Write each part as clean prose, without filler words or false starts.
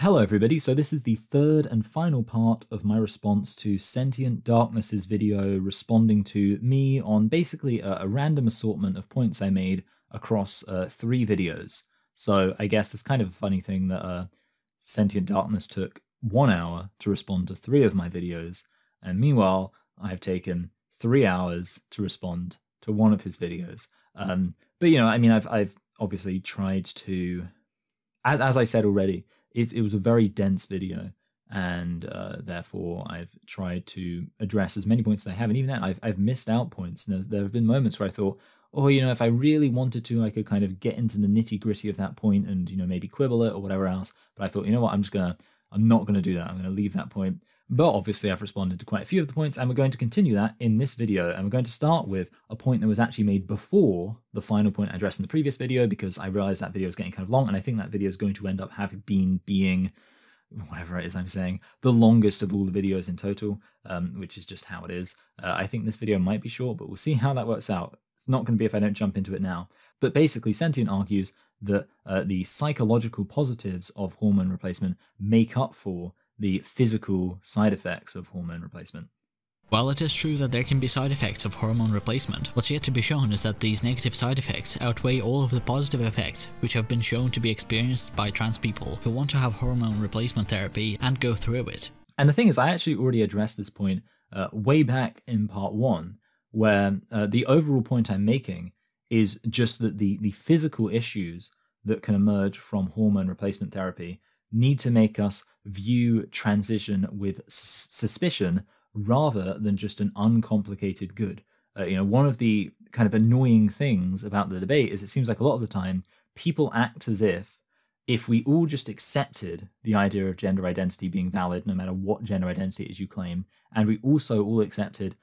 Hello everybody, so this is the third and final part of my response to Sentient Darkness's video responding to me on basically a random assortment of points I made across 3 videos. So I guess it's kind of a funny thing that Sentient Darkness took 1 hour to respond to 3 of my videos, and meanwhile I've taken 3 hours to respond to 1 of his videos. But you know, I mean, I've obviously tried to, as I said already, it was a very dense video, and therefore I've tried to address as many points as I have, and even then I've missed out points. And there have been moments where I thought, oh, you know, if I really wanted to, I could kind of get into the nitty gritty of that point and, you know, maybe quibble it or whatever else. But I thought, you know what, I'm not gonna do that. I'm gonna leave that point. But obviously I've responded to quite a few of the points, and we're going to continue that in this video. And we're going to start with a point that was actually made before the final point I addressed in the previous video, because I realized that video is getting kind of long, and I think that video is going to end up being, whatever it is I'm saying, the longest of all the videos in total, which is just how it is. I think this video might be short, but we'll see how that works out. It's not going to be if I don't jump into it now. But basically, Sentient argues that the psychological positives of hormone replacement make up for the physical side effects of hormone replacement. While it is true that there can be side effects of hormone replacement, what's yet to be shown is that these negative side effects outweigh all of the positive effects which have been shown to be experienced by trans people who want to have hormone replacement therapy and go through it. And the thing is, I actually already addressed this point way back in part 1, where the overall point I'm making is just that the physical issues that can emerge from hormone replacement therapy need to make us view transition with suspicion rather than just an uncomplicated good. You know, one of the kind of annoying things about the debate is it seems like a lot of the time people act as if we all just accepted the idea of gender identity being valid no matter what gender identity it is you claim, and we also all accepted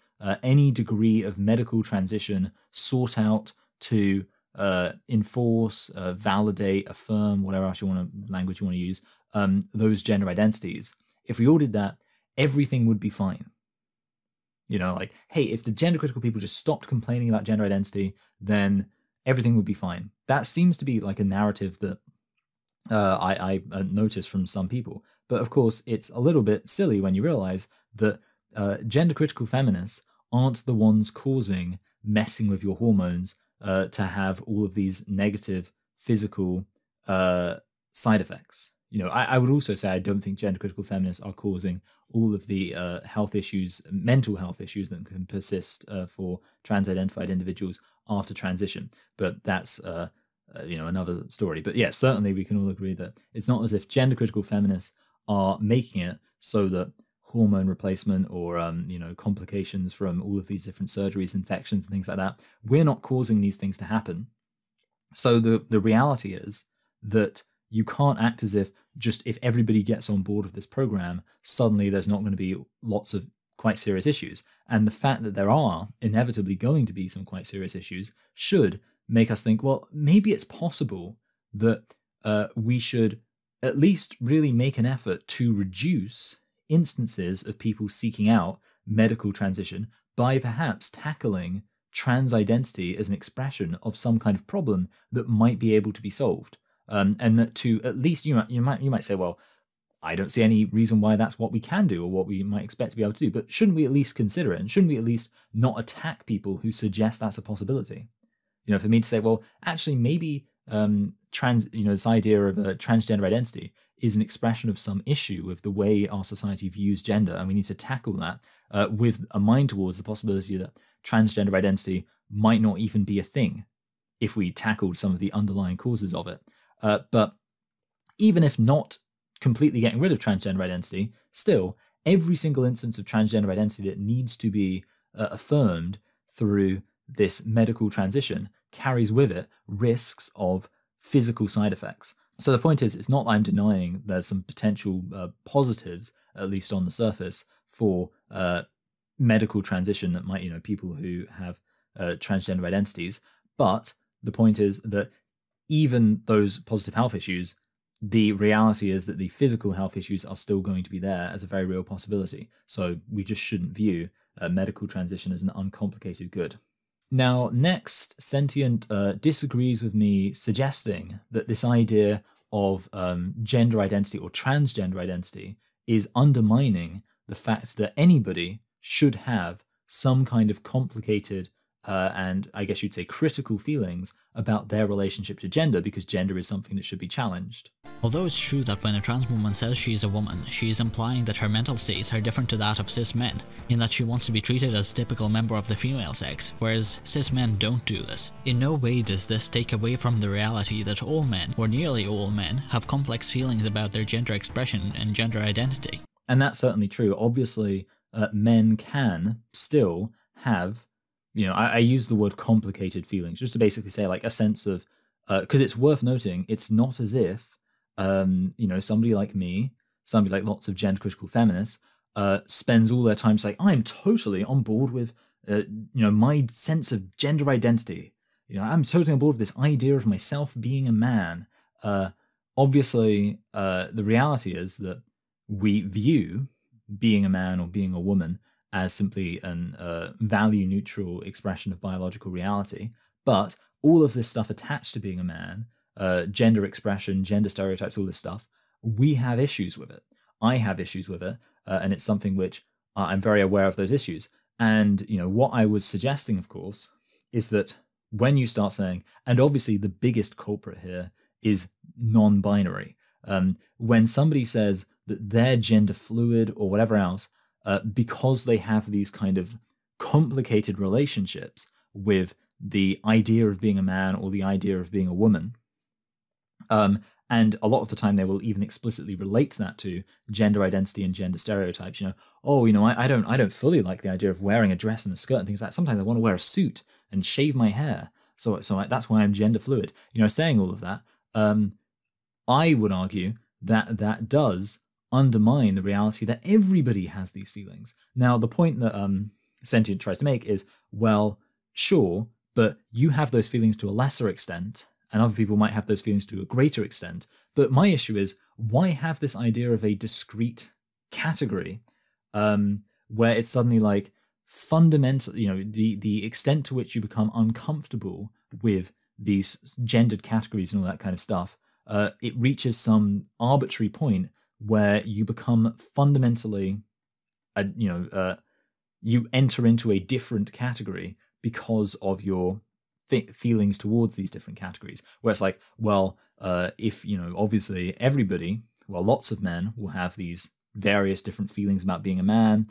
any degree of medical transition sought out to enforce, validate, affirm, whatever else language you want to use, those gender identities. If we all did that, everything would be fine. You know, like, hey, if the gender critical people just stopped complaining about gender identity, then everything would be fine. That seems to be like a narrative that I notice from some people. But of course, it's a little bit silly when you realize that gender critical feminists aren't the ones causing messing with your hormones to have all of these negative physical side effects. You know, I would also say I don't think gender critical feminists are causing all of the health issues, mental health issues that can persist for trans-identified individuals after transition. But that's, you know, another story. But yeah, certainly we can all agree that it's not as if gender critical feminists are making it so that hormone replacement or, you know, complications from all of these different surgeries, infections and things like that, we're not causing these things to happen. So the reality is that you can't act as if just if everybody gets on board with this program, suddenly there's not going to be lots of quite serious issues. And the fact that there are inevitably going to be some quite serious issues should make us think, well, maybe it's possible that we should at least really make an effort to reduce instances of people seeking out medical transition by perhaps tackling trans identity as an expression of some kind of problem that might be able to be solved. And that to at least, you might say, well, I don't see any reason why that's what we can do or what we might expect to be able to do, but shouldn't we at least consider it? And shouldn't we at least not attack people who suggest that's a possibility? You know, for me to say, well, actually, maybe this idea of a transgender identity is an expression of some issue with the way our society views gender, and we need to tackle that with a mind towards the possibility that transgender identity might not even be a thing if we tackled some of the underlying causes of it. But even if not completely getting rid of transgender identity, still, every single instance of transgender identity that needs to be affirmed through this medical transition carries with it risks of physical side effects. So the point is, it's not that I'm denying there's some potential positives, at least on the surface, for medical transition that might, you know, people who have transgender identities. But the point is that even those positive health issues, the reality is that the physical health issues are still going to be there as a very real possibility. So we just shouldn't view medical transition as an uncomplicated good. Now, next, Sentient disagrees with me, suggesting that this idea of gender identity or transgender identity is undermining the fact that anybody should have some kind of complicated and I guess you'd say critical feelings about their relationship to gender, because gender is something that should be challenged. Although it's true that when a trans woman says she is a woman, she is implying that her mental states are different to that of cis men, in that she wants to be treated as a typical member of the female sex, whereas cis men don't do this. In no way does this take away from the reality that all men, or nearly all men, have complex feelings about their gender expression and gender identity. And that's certainly true. Obviously, men can still have, I use the word complicated feelings just to basically say like a sense of, because it's worth noting, it's not as if, somebody like me, somebody like lots of gender critical feminists, spends all their time saying, I'm totally on board with, my sense of gender identity. I'm totally on board with this idea of myself being a man. Obviously, the reality is that we view being a man or being a woman as simply an value-neutral expression of biological reality. But all of this stuff attached to being a man, gender expression, gender stereotypes, all this stuff, we have issues with it. I have issues with it, and it's something which I'm very aware of those issues. And, what I was suggesting, of course, is that when you start saying, and obviously the biggest culprit here is non-binary, when somebody says that they're gender fluid or whatever else, because they have these kind of complicated relationships with the idea of being a man or the idea of being a woman. And a lot of the time they will even explicitly relate that to gender identity and gender stereotypes. I don't fully like the idea of wearing a dress and a skirt and things like that. Sometimes I want to wear a suit and shave my hair. So that's why I'm gender fluid. Saying all of that, I would argue that does undermine the reality that everybody has these feelings. Now, the point that Sentient tries to make is, well, sure, but you have those feelings to a lesser extent, and other people might have those feelings to a greater extent. But my issue is, why have this idea of a discrete category where it's suddenly like fundamental, the extent to which you become uncomfortable with these gendered categories and all that kind of stuff, it reaches some arbitrary point where you become fundamentally, you enter into a different category because of your feelings towards these different categories. Where it's like, well, if, obviously everybody, well, lots of men will have these various different feelings about being a man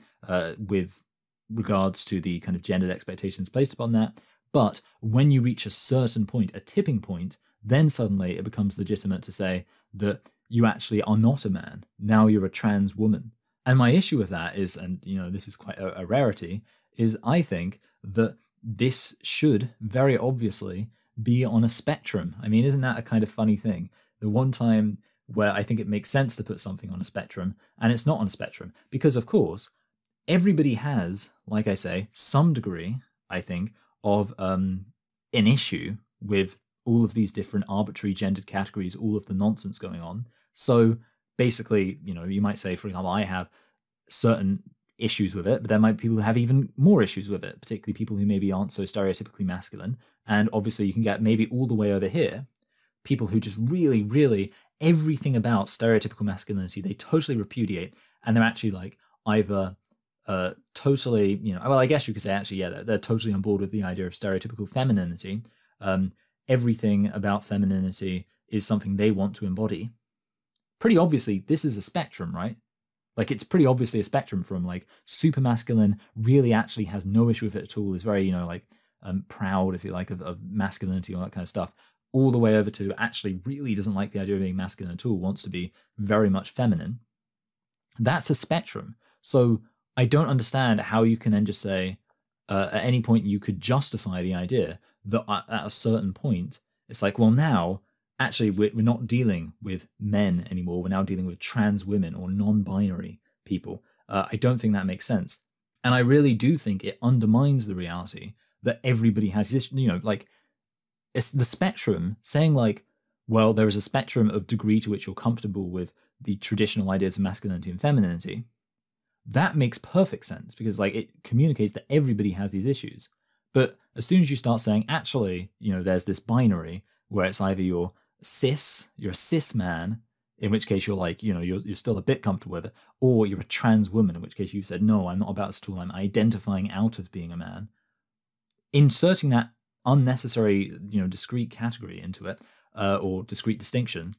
with regards to the kind of gendered expectations placed upon that. But when you reach a certain point, a tipping point, then suddenly it becomes legitimate to say that you actually are not a man. Now you're a trans woman. And my issue with that is, and this is quite a rarity, is I think that this should very obviously be on a spectrum. I mean, isn't that a kind of funny thing? The one time where I think it makes sense to put something on a spectrum, and it's not on a spectrum, because of course, everybody has, like I say, some degree, I think, of an issue with all of these different arbitrary gendered categories, all of the nonsense going on. So basically, you might say, for example, I have certain issues with it, but there might be people who have even more issues with it, particularly people who maybe aren't so stereotypically masculine. And obviously you can get maybe all the way over here, people who just really, really, everything about stereotypical masculinity, they totally repudiate, and they're actually like either totally, well, I guess you could say actually, yeah, they're totally on board with the idea of stereotypical femininity. Everything about femininity is something they want to embody. Pretty obviously, this is a spectrum, right? Like, it's pretty obviously a spectrum from, like, super masculine, really actually has no issue with it at all, is very, proud, if you like, of masculinity, all that kind of stuff, all the way over to actually really doesn't like the idea of being masculine at all, wants to be very much feminine. That's a spectrum. So I don't understand how you can then just say, at any point you could justify the idea that at a certain point, it's like, well, now, actually, we're not dealing with men anymore. We're now dealing with trans women or non-binary people. I don't think that makes sense. And I really do think it undermines the reality that everybody has this, it's the spectrum saying like, well, there is a spectrum of degree to which you're comfortable with the traditional ideas of masculinity and femininity. That makes perfect sense because it communicates that everybody has these issues. But as soon as you start saying, actually, there's this binary where it's either you're you're a cis man, in which case you're like, you're still a bit comfortable with it, or you're a trans woman, in which case you said, no, I'm not about this at all, I'm identifying out of being a man. Inserting that unnecessary, discrete category into it, or discrete distinction,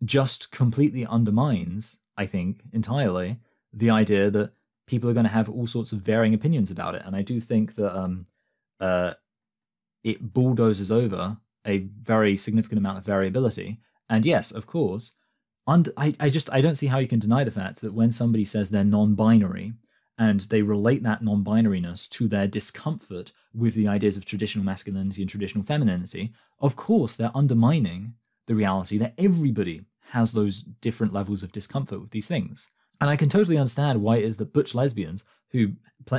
just completely undermines, I think, entirely the idea that people are going to have all sorts of varying opinions about it. And I do think that it bulldozes over a very significant amount of variability. And yes, of course, I don't see how you can deny the fact that when somebody says they're non-binary and they relate that non-binariness to their discomfort with the ideas of traditional masculinity and traditional femininity, of course they're undermining the reality that everybody has those different levels of discomfort with these things. And I can totally understand why it is that butch lesbians, who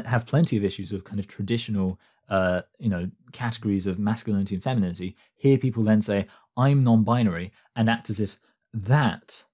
have plenty of issues with kind of traditional, categories of masculinity and femininity, hear people then say, I'm non-binary, and act as if that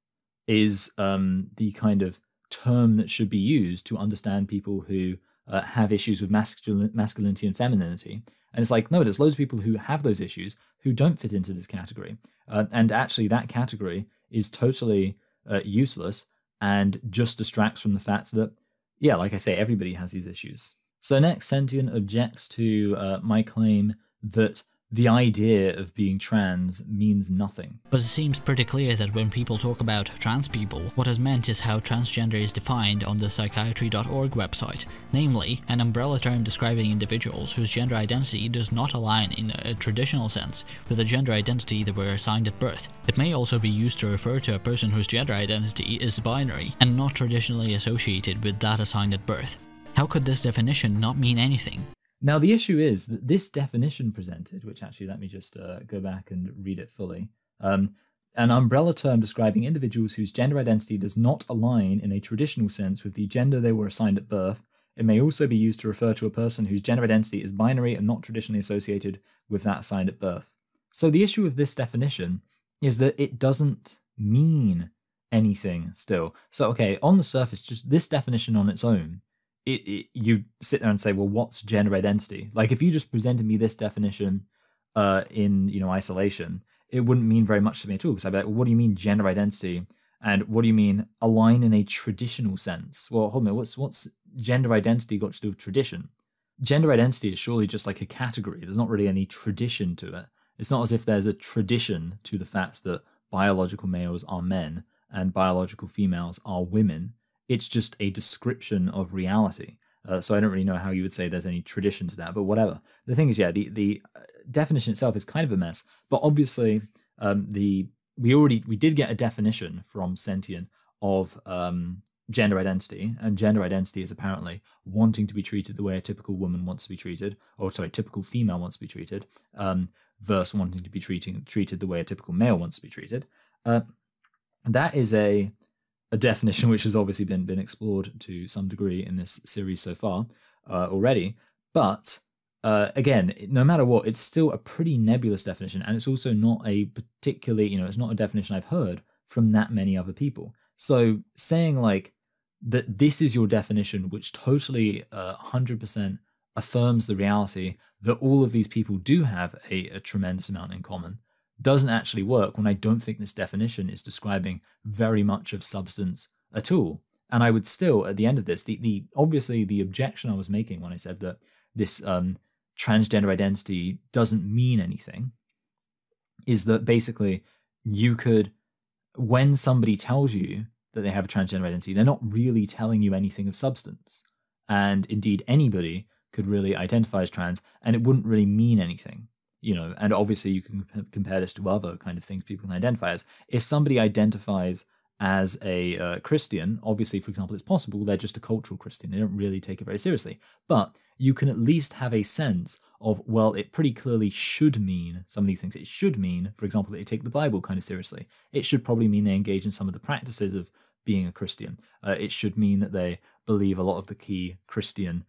is the kind of term that should be used to understand people who have issues with masculinity and femininity. And it's like, no, there's loads of people who have those issues who don't fit into this category. And actually that category is totally useless and just distracts from the fact that, yeah, like I say, everybody has these issues. So next, Sentient objects to my claim that the idea of being trans means nothing. But it seems pretty clear that when people talk about trans people, what is meant is how transgender is defined on the psychiatry.org website, namely, an umbrella term describing individuals whose gender identity does not align in a traditional sense with the gender identity they were assigned at birth. It may also be used to refer to a person whose gender identity is binary and not traditionally associated with that assigned at birth. How could this definition not mean anything? Now, the issue is that this definition presented, which actually, let me just go back and read it fully, an umbrella term describing individuals whose gender identity does not align in a traditional sense with the gender they were assigned at birth. It may also be used to refer to a person whose gender identity is binary and not traditionally associated with that assigned at birth. So the issue with this definition is that it doesn't mean anything still. So, okay, on the surface, just this definition on its own, you sit there and say, well, what's gender identity? Like, if you just presented me this definition in isolation, it wouldn't mean very much to me at all, because I'd be like, well, what do you mean gender identity? And what do you mean align in a traditional sense? Well, hold on, what's gender identity got to do with tradition? Gender identity is surely just like a category. There's not really any tradition to it. It's not as if there's a tradition to the fact that biological males are men and biological females are women. It's just a description of reality. So I don't really know how you would say there's any tradition to that, but whatever. The thing is, yeah, the definition itself is kind of a mess, but obviously we did get a definition from Sentient of gender identity, and gender identity is apparently wanting to be treated the way a typical woman wants to be treated, or sorry, typical female wants to be treated, versus wanting to be treated the way a typical male wants to be treated. That is a definition which has obviously been explored to some degree in this series so far already. But again, no matter what, it's still a pretty nebulous definition, and it's also not a particularly, it's not a definition I've heard from that many other people. So saying like that this is your definition, which totally 100% affirms the reality that all of these people do have a tremendous amount in common, doesn't actually work when I don't think this definition is describing very much of substance at all. And I would still, at the end of this, obviously the objection I was making when I said that this transgender identity doesn't mean anything is that basically you could, when somebody tells you that they have a transgender identity, they're not really telling you anything of substance. And indeed, anybody could really identify as trans, and it wouldn't really mean anything. And obviously you can compare this to other kind of things people can identify as. If somebody identifies as a Christian, obviously, for example, it's possible they're just a cultural Christian. They don't really take it very seriously. But you can at least have a sense of, well, it pretty clearly should mean some of these things. It should mean, for example, that they take the Bible kind of seriously. It should probably mean they engage in some of the practices of being a Christian. It should mean that they believe a lot of the key Christian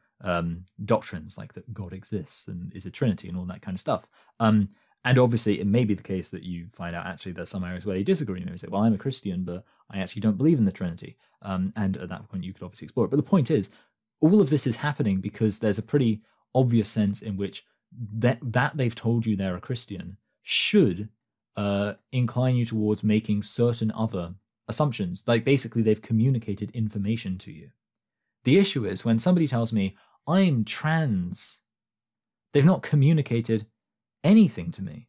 doctrines, like that God exists and is a Trinity and all that kind of stuff. And obviously it may be the case that you find out actually there's some areas where they disagree. Maybe say, well, I'm a Christian, but I actually don't believe in the Trinity. And at that point you could obviously explore it. But the point is, all of this is happening because there's a pretty obvious sense in which that they've told you they're a Christian should incline you towards making certain other assumptions. Like basically they've communicated information to you. The issue is when somebody tells me I'm trans, they've not communicated anything to me,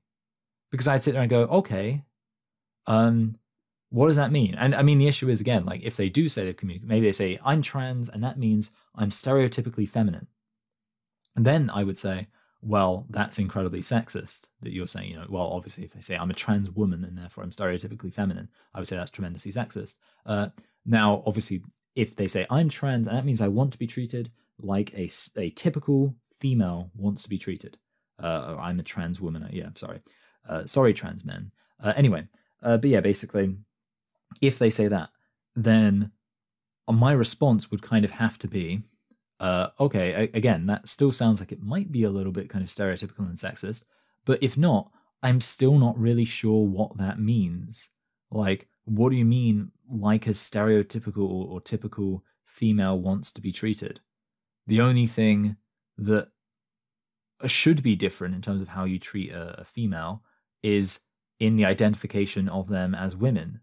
because I'd sit there and go, okay, what does that mean? And I mean, the issue is, again, like if they do say they've communicated, maybe they say I'm trans and that means I'm stereotypically feminine. And then I would say, well, that's incredibly sexist that you're saying, you know, well, obviously if they say I'm a trans woman and therefore I'm stereotypically feminine, I would say that's tremendously sexist. Now, obviously, if they say I'm trans and that means I want to be treated like a typical female wants to be treated, or I'm a trans woman, yeah, sorry. Sorry, trans men. Anyway, but yeah, basically, if they say that, then my response would kind of have to be, okay, again, that still sounds like it might be a little bit kind of stereotypical and sexist, but if not, I'm still not really sure what that means. Like, what do you mean, like a stereotypical or typical female wants to be treated? The only thing that should be different in terms of how you treat a female is in the identification of them as women.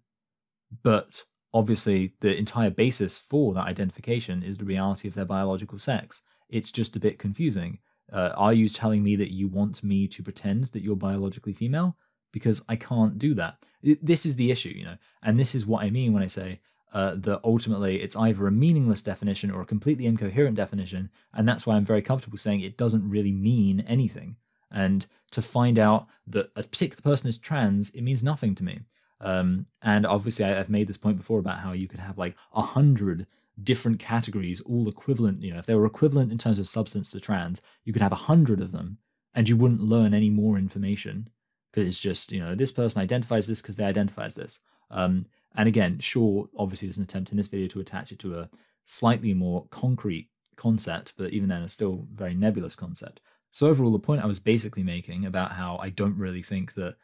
But obviously the entire basis for that identification is the reality of their biological sex. It's just a bit confusing. Are you telling me that you want me to pretend that you're biologically female? Because I can't do that. This is the issue, you know, and this is what I mean when I say that ultimately it's either a meaningless definition or a completely incoherent definition, and that's why I'm very comfortable saying it doesn't really mean anything. And to find out that a particular person is trans, it means nothing to me. And obviously I've made this point before about how you could have like 100 different categories, all equivalent, you know, if they were equivalent in terms of substance to trans, you could have 100 of them and you wouldn't learn any more information, because it's just, you know, this person identifies this because they identify as this. And again, sure, obviously there's an attempt in this video to attach it to a slightly more concrete concept, but even then it's still a very nebulous concept. So overall, the point I was basically making about how I don't really think that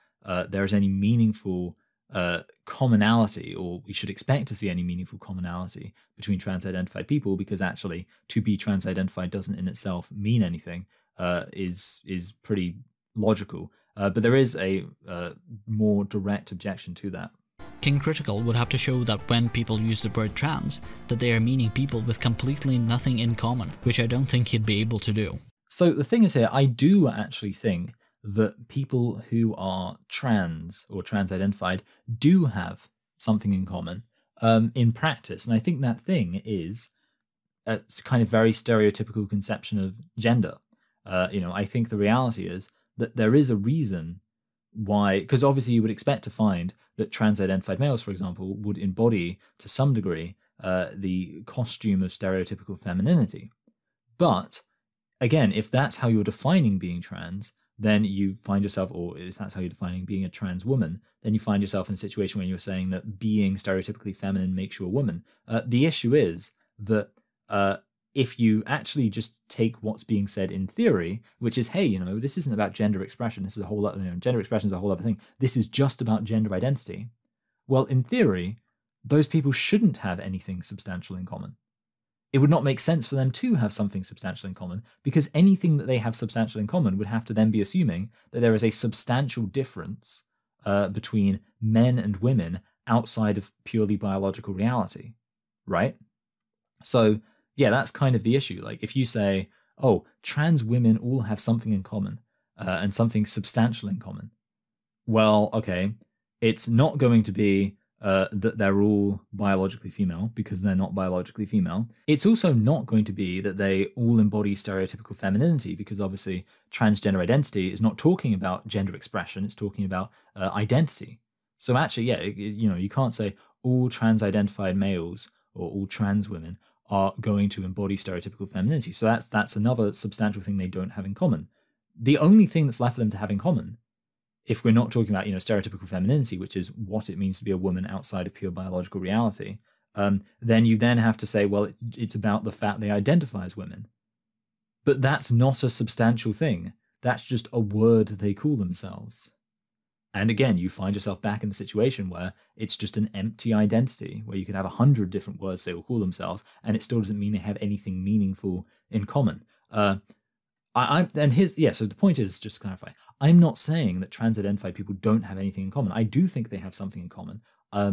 there is any meaningful commonality, or we should expect to see any meaningful commonality between trans-identified people, because actually to be trans-identified doesn't in itself mean anything, is pretty logical. But there is a more direct objection to that. King Critical would have to show that when people use the word trans, that they are meaning people with completely nothing in common, which I don't think he'd be able to do. So the thing is here, I do actually think that people who are trans or trans-identified do have something in common in practice. And I think that thing is a kind of very stereotypical conception of gender. You know, I think the reality is that there is a reason why, because obviously you would expect to find that trans-identified males, for example, would embody to some degree the costume of stereotypical femininity. But again, if that's how you're defining being trans, then you find yourself, or if that's how you're defining being a trans woman, then you find yourself in a situation where you're saying that being stereotypically feminine makes you a woman. The issue is that if you actually just take what's being said in theory, which is, hey, you know, this isn't about gender expression, this is a whole other, you know, gender expression is a whole other thing, this is just about gender identity. Well, in theory, those people shouldn't have anything substantial in common. It would not make sense for them to have something substantial in common, because anything that they have substantial in common would have to then be assuming that there is a substantial difference between men and women outside of purely biological reality, right? So yeah, that's kind of the issue. Like if you say, oh, trans women all have something in common and something substantial in common, well, okay, it's not going to be that they're all biologically female, because they're not biologically female. It's also not going to be that they all embody stereotypical femininity, because obviously transgender identity is not talking about gender expression, it's talking about identity. So actually, yeah, you know, you can't say all trans-identified males or all trans women are going to embody stereotypical femininity. So that's another substantial thing they don't have in common. The only thing that's left for them to have in common, if we're not talking about, you know, stereotypical femininity, which is what it means to be a woman outside of pure biological reality, then you then have to say, well, it's about the fact they identify as women. But that's not a substantial thing. That's just a word they call themselves. And again, you find yourself back in the situation where it's just an empty identity, where you could have 100 different words they will call themselves, and it still doesn't mean they have anything meaningful in common. So the point is, just to clarify, I'm not saying that trans-identified people don't have anything in common. I do think they have something in common,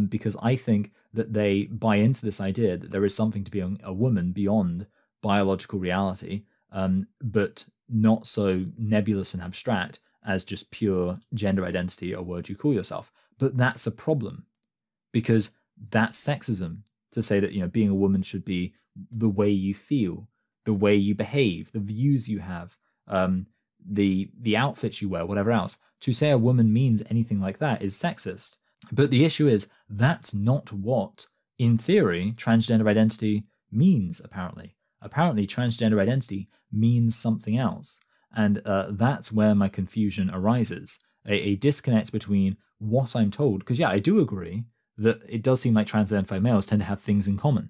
because I think that they buy into this idea that there is something to be a woman beyond biological reality, but not so nebulous and abstract as just pure gender identity, a word you call yourself. But that's a problem, because that's sexism, to say that, being a woman should be the way you feel, the way you behave, the views you have, the outfits you wear, whatever else. To say a woman means anything like that is sexist. But the issue is, that's not what, in theory, transgender identity means, apparently. Apparently, transgender identity means something else. And that's where my confusion arises. A disconnect between what I'm told, because I do agree that it does seem like trans-identified males tend to have things in common.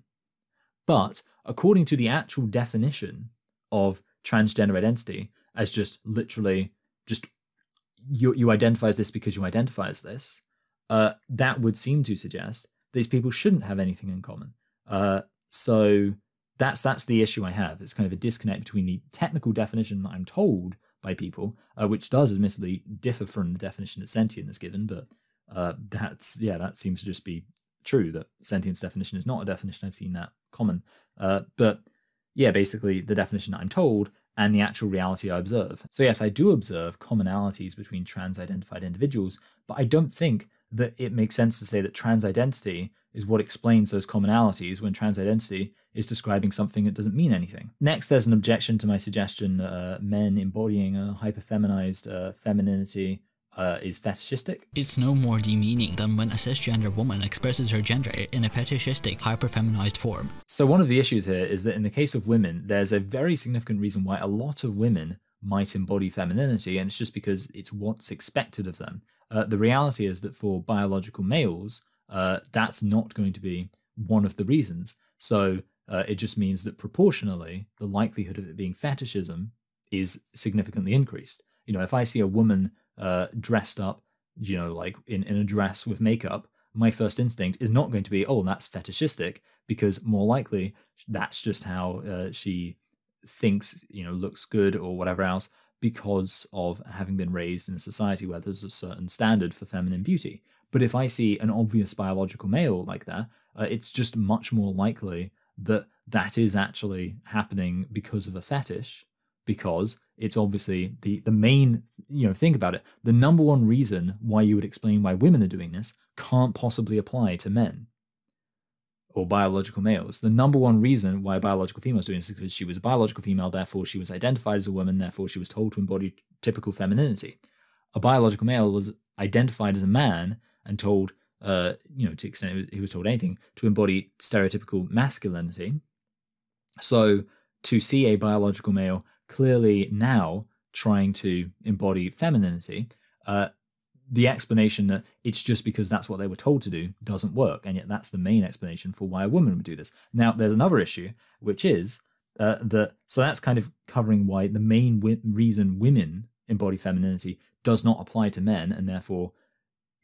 But according to the actual definition of transgender identity, as just literally you identify as this because you identify as this, that would seem to suggest these people shouldn't have anything in common. So that's the issue I have. It's kind of a disconnect between the technical definition that I'm told by people, which does admittedly differ from the definition that sentient is given, but that seems to just be true, that sentience definition is not a definition I've seen that common. But basically the definition that I'm told and the actual reality I observe. So yes, I do observe commonalities between trans-identified individuals, but I don't think that it makes sense to say that trans identity is what explains those commonalities when trans identity is describing something that doesn't mean anything. Next, there's an objection to my suggestion that men embodying a hyperfeminized femininity is fetishistic. It's no more demeaning than when a cisgender woman expresses her gender in a fetishistic, hyperfeminized form. So one of the issues here is that in the case of women, there's a very significant reason why a lot of women might embody femininity, and it's just because it's what's expected of them. The reality is that for biological males, that's not going to be one of the reasons. So it just means that proportionally, the likelihood of it being fetishism is significantly increased. If I see a woman dressed up, like in a dress with makeup, my first instinct is not going to be, oh, that's fetishistic, because more likely that's just how she thinks, looks good or whatever else, because of having been raised in a society where there's a certain standard for feminine beauty. But if I see an obvious biological male like that, it's just much more likely that that is actually happening because of a fetish, because it's obviously the main, think about it, the number one reason why you would explain why women are doing this can't possibly apply to men or biological males. The number one reason why a biological female is doing this is because she was a biological female, therefore she was identified as a woman, therefore she was told to embody typical femininity. A biological male was identified as a man and told, to the extent he was told anything, to embody stereotypical masculinity. So to see a biological male clearly now trying to embody femininity, the explanation that it's just because that's what they were told to do doesn't work, and yet that's the main explanation for why a woman would do this. Now, there's another issue, which is so that's kind of covering why the main reason women embody femininity does not apply to men, and therefore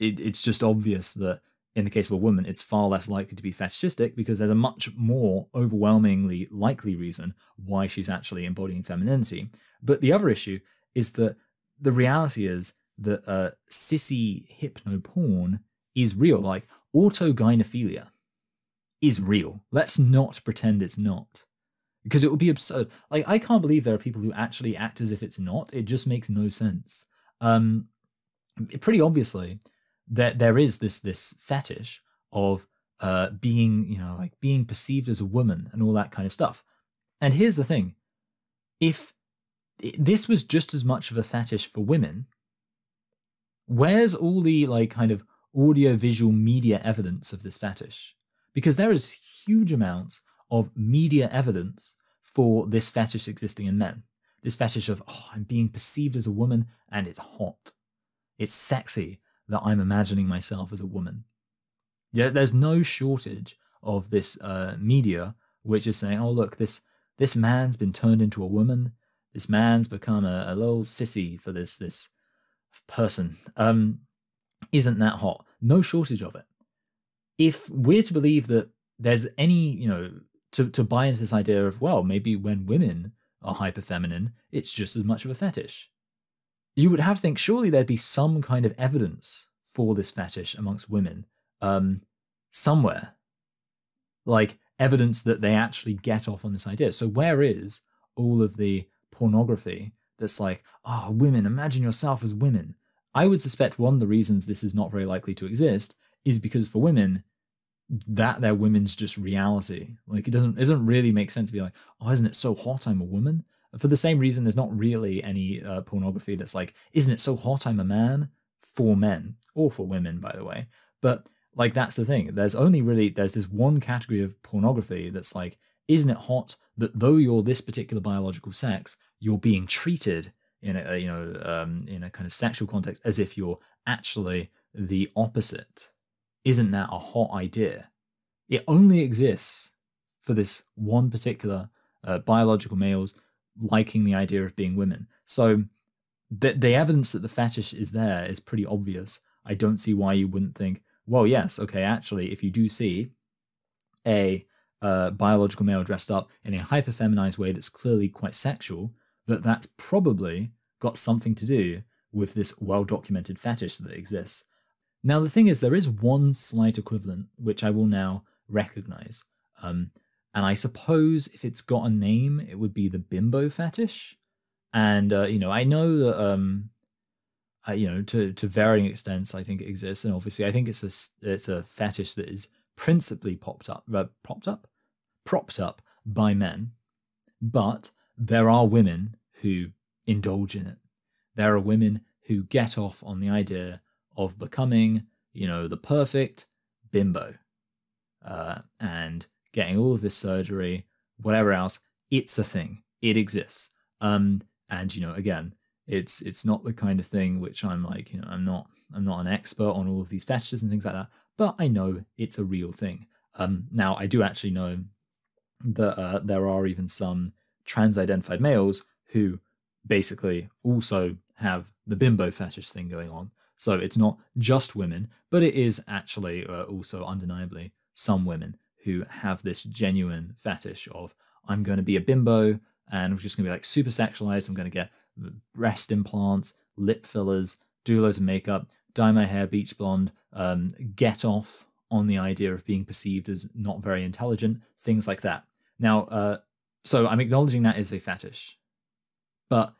it's just obvious that in the case of a woman, it's far less likely to be fetishistic, because there's a much more overwhelmingly likely reason why she's actually embodying femininity. But the other issue is that the reality is that sissy hypnoporn is real. Like, autogynephilia is real. Let's not pretend it's not, because it would be absurd. Like, I can't believe there are people who actually act as if it's not. It just makes no sense. Pretty obviously, there is this fetish of being, being perceived as a woman and all that kind of stuff. And here's the thing: if this was just as much of a fetish for women, where's all the kind of audio-visual media evidence of this fetish? Because there is huge amounts of media evidence for this fetish existing in men. This fetish of, I'm being perceived as a woman and it's hot. It's sexy that I'm imagining myself as a woman. Yeah, there's no shortage of this media which is saying, oh, look, this man's been turned into a woman. This man's become a little sissy for this person. Isn't that hot? No shortage of it. If we're to believe that there's any, to buy into this idea of, well, maybe when women are hyperfeminine, it's just as much of a fetish. You would have to think, surely there'd be some kind of evidence for this fetish amongst women, somewhere. Like, evidence that they actually get off on this idea. So where is all of the pornography that's like, oh, women, imagine yourself as women? I would suspect one of the reasons this is not very likely to exist is because for women, that their women's just reality. Like, it doesn't really make sense to be like, oh, isn't it so hot I'm a woman? For the same reason, there's not really any pornography that's like, isn't it so hot I'm a man? For men, or for women, by the way. But like, that's the thing. There's this one category of pornography that's like, isn't it hot that though you're this particular biological sex, you're being treated in a kind of sexual context as if you're actually the opposite? Isn't that a hot idea? It only exists for this one particular biological males liking the idea of being women. So the evidence that the fetish is there is pretty obvious. I don't see why you wouldn't think, well, yes, okay, actually, if you do see a biological male dressed up in a hyper-feminized way that's clearly quite sexual, that's probably got something to do with this well-documented fetish that exists. Now, the thing is, there is one slight equivalent, which I will now recognize. And I suppose if it's got a name, it would be the bimbo fetish. And, I know that, to varying extents, I think it exists. And obviously, I think it's a fetish that is principally propped up by men. But there are women who indulge in it. There are women who get off on the idea of becoming, the perfect bimbo, and getting all of this surgery, whatever else. It's a thing. It exists. And again, it's not the kind of thing which I'm like, I'm not an expert on all of these fetishes and things like that, but I know it's a real thing. Now I do actually know that there are even some trans-identified males who basically also have the bimbo fetish thing going on. So it's not just women, but it is actually also undeniably some women who have this genuine fetish of, I'm going to be a bimbo and I'm just going to be like super sexualized. I'm going to get breast implants, lip fillers, do loads of makeup, dye my hair bleach blonde, get off on the idea of being perceived as not very intelligent, things like that. Now, so I'm acknowledging that is a fetish. But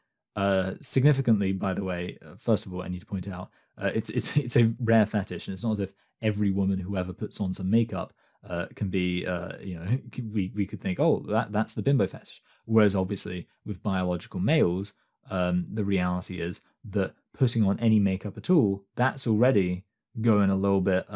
significantly, by the way, first of all, I need to point out, it's a rare fetish, and it's not as if every woman who ever puts on some makeup can be, we could think, oh, that's the bimbo fetish. Whereas obviously with biological males, the reality is that putting on any makeup at all, that's already going a little bit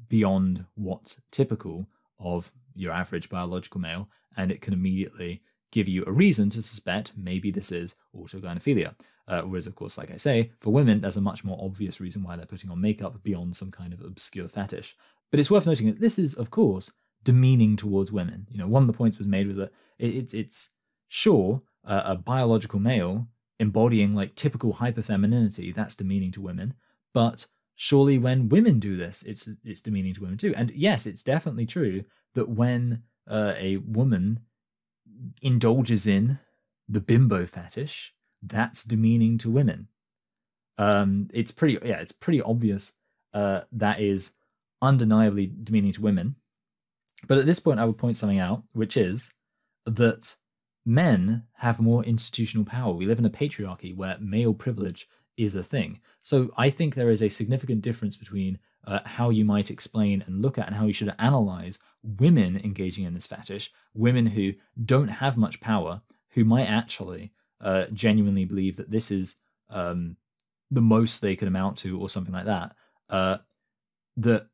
beyond what's typical of your average biological male, and it can immediately give you a reason to suspect maybe this is autogynephilia. Whereas, of course, like I say, for women, there's a much more obvious reason why they're putting on makeup beyond some kind of obscure fetish. But it's worth noting that this is, of course, demeaning towards women. One of the points was made was that it's sure, a biological male embodying like typical hyperfemininity, that's demeaning to women, but surely when women do this, it's demeaning to women too. And yes, it's definitely true that when a woman indulges in the bimbo fetish, that's demeaning to women. It's pretty obvious that is undeniably demeaning to women. But at this point, I would point something out, which is that men have more institutional power. We live in a patriarchy where male privilege is a thing. So I think there is a significant difference between how you might explain and look at and how you should analyze women engaging in this fetish, women who don't have much power, who might actually genuinely believe that this is the most they could amount to or something like that. The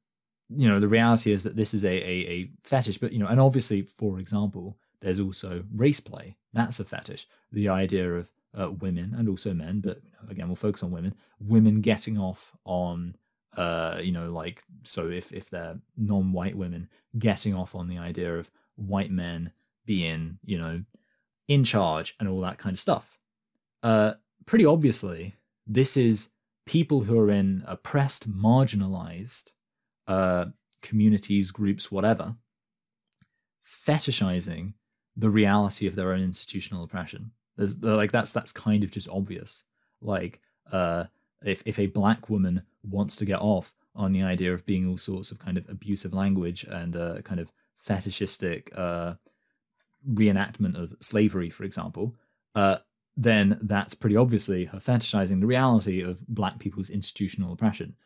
reality is that this is a fetish, but, and obviously, for example, there's also race play. That's a fetish. The idea of women and also men, but again, we'll focus on women getting off on, so if they're non-white women, getting off on the idea of white men being, in charge and all that kind of stuff. Pretty obviously, this is people who are in oppressed, marginalized communities, groups, whatever, fetishizing the reality of their own institutional oppression. That's kind of just obvious. Like, if a black woman wants to get off on the idea of being all sorts of kind of abusive language and kind of fetishistic reenactment of slavery, for example, then that's pretty obviously her fetishizing the reality of black people's institutional oppression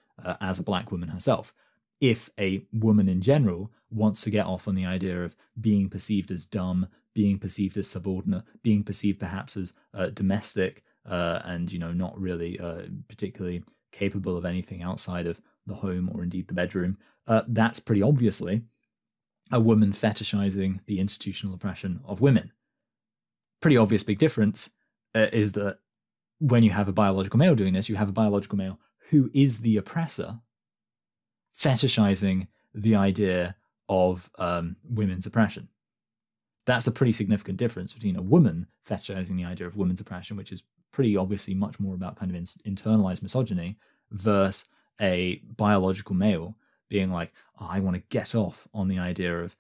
as a black woman herself. If a woman in general wants to get off on the idea of being perceived as dumb, being perceived as subordinate, being perceived perhaps as domestic, and, you know, not really particularly capable of anything outside of the home or indeed the bedroom, that's pretty obviously a woman fetishizing the institutional oppression of women. Pretty obvious big difference is that when you have a biological male doing this, you have a biological male who is the oppressor fetishizing the idea of women's oppression. That's a pretty significant difference between a woman fetishizing the idea of women's oppression, which is pretty obviously much more about kind of internalized misogyny, versus a biological male being like, oh, I want to get off on the idea of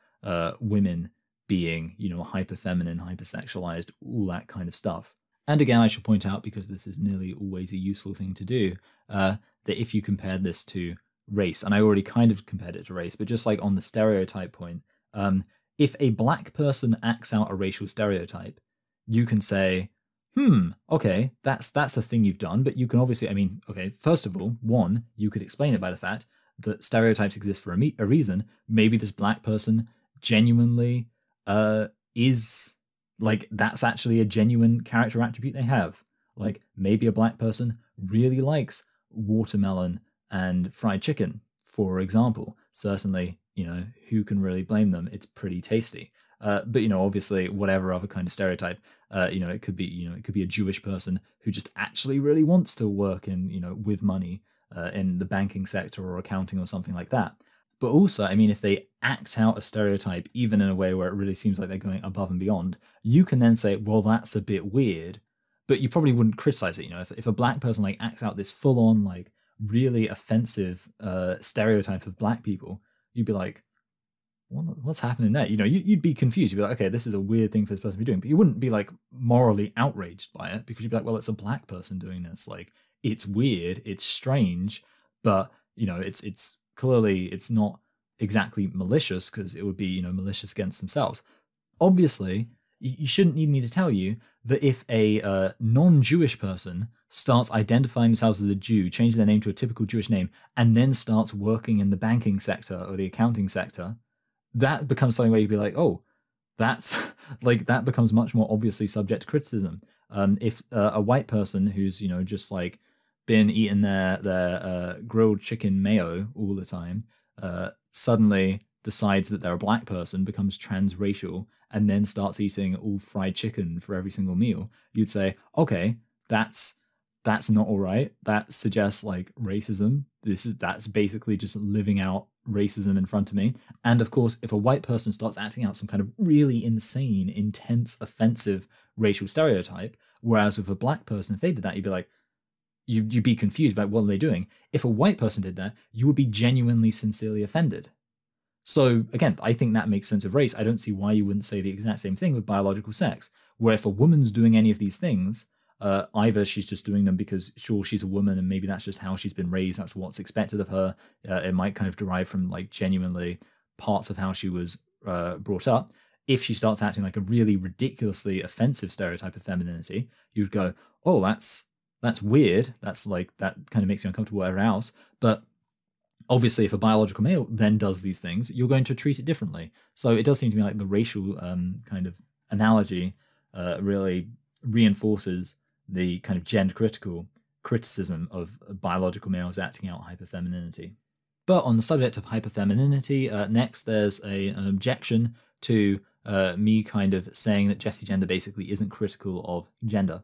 women being, you know, hyper-feminine, hypersexualized, all that kind of stuff. And again, I should point out, because this is nearly always a useful thing to do, that if you compared this to race, and I already kind of compared it to race, but just like on the stereotype point, if a black person acts out a racial stereotype, you can say, okay, that's a thing you've done, but you can obviously, I mean, okay, first of all, one, you could explain it by the fact that stereotypes exist for a reason. Maybe this black person genuinely is, like, that's actually a genuine character attribute they have. Like, maybe a black person really likes watermelon and fried chicken, for example. Certainly, you know, who can really blame them? It's pretty tasty. But, you know, obviously, whatever other kind of stereotype, you know, it could be a Jewish person who just actually really wants to work in, you know, with money in the banking sector or accounting or something like that. But also, I mean, if they act out a stereotype, even in a way where it really seems like they're going above and beyond, you can then say, well, that's a bit weird, but you probably wouldn't criticize it. You know, if a black person like acts out this full on, like, really offensive stereotype of black people, you'd be like, what's happening there? You know, you'd be confused. You'd be like, okay, this is a weird thing for this person to be doing, but you wouldn't be like morally outraged by it, because you'd be like, well, it's a black person doing this. Like, it's weird, it's strange, but, you know, it's clearly, it's not exactly malicious, because it would be, you know, malicious against themselves. Obviously, you shouldn't need me to tell you that if a non-Jewish person starts identifying themselves as a Jew, changing their name to a typical Jewish name, and then starts working in the banking sector or the accounting sector, that becomes something where you'd be like, oh, that's like, that becomes much more obviously subject to criticism. If a white person who's, you know, just like been eating their grilled chicken mayo all the time, suddenly decides that they're a black person, becomes transracial, and then starts eating all fried chicken for every single meal, you'd say, okay, that's not all right. That suggests like racism. That's basically just living out racism in front of me. And of course, if a white person starts acting out some kind of really insane, intense, offensive racial stereotype, whereas with a black person, if they did that, you'd be like, you'd be confused about what are they doing. If a white person did that, you would be genuinely, sincerely offended. So again, I think that makes sense of race. I don't see why you wouldn't say the exact same thing with biological sex, where if a woman's doing any of these things, either she's just doing them because, sure, she's a woman and maybe that's just how she's been raised, that's what's expected of her. It might kind of derive from like genuinely parts of how she was brought up. If she starts acting like a really ridiculously offensive stereotype of femininity, you'd go, oh, that's weird. That's like, that kind of makes you uncomfortable, whatever else. But obviously, if a biological male then does these things, you're going to treat it differently. So it does seem to me like the racial kind of analogy really reinforces the kind of gender-critical criticism of biological males acting out hyperfemininity. But on the subject of hyperfemininity, next there's an objection to me kind of saying that Jessie Gender basically isn't critical of gender.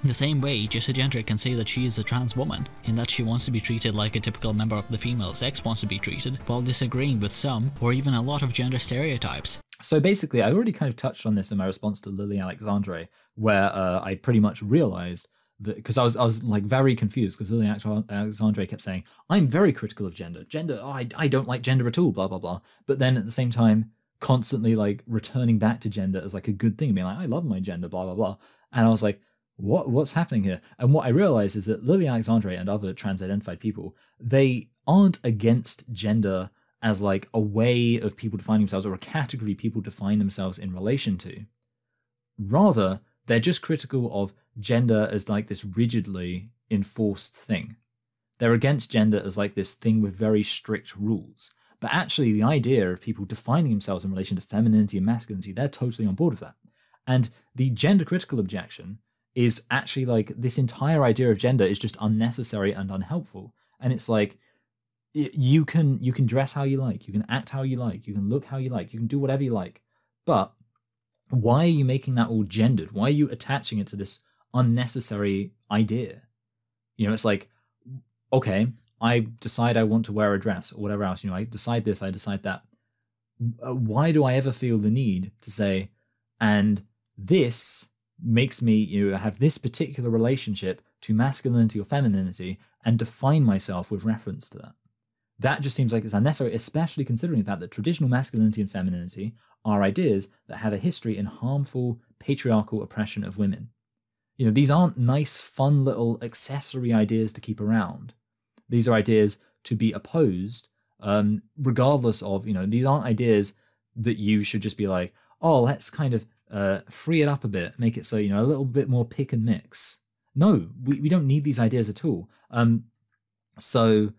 In the same way, Jessie Gender can say that she is a trans woman, in that she wants to be treated like a typical member of the female sex wants to be treated, while disagreeing with some, or even a lot of gender stereotypes. So basically, I already kind of touched on this in my response to Lily Alexandre, where I pretty much realized that, because I was like very confused, because Lily Alexandre kept saying, I'm very critical of gender. I don't like gender at all, blah, blah, blah. But then at the same time, constantly like returning back to gender as like a good thing, being like, I love my gender, blah, blah, blah. And I was like, what's happening here? And what I realized is that Lily Alexandre and other trans-identified people, they aren't against gender as like a way of people defining themselves or a category people define themselves in relation to. Rather, they're just critical of gender as like this rigidly enforced thing. They're against gender as like this thing with very strict rules. But actually, the idea of people defining themselves in relation to femininity and masculinity, they're totally on board with that. And the gender critical objection is actually like this entire idea of gender is just unnecessary and unhelpful. And it's like, you can dress how you like, you can act how you like, you can look how you like, you can do whatever you like. But why are you making that all gendered? Why are you attaching it to this unnecessary idea? You know, it's like, okay, I decide I want to wear a dress or whatever else. You know, I decide this, I decide that. Why do I ever feel the need to say, and this makes me, you know, have this particular relationship to masculinity or femininity and define myself with reference to that? That just seems like it's unnecessary, especially considering the fact that traditional masculinity and femininity are ideas that have a history in harmful patriarchal oppression of women. You know, these aren't nice, fun little accessory ideas to keep around. These are ideas to be opposed, regardless of, you know, these aren't ideas that you should just be like, oh, let's kind of free it up a bit, make it so, you know, a little bit more pick and mix. No, we don't need these ideas at all. So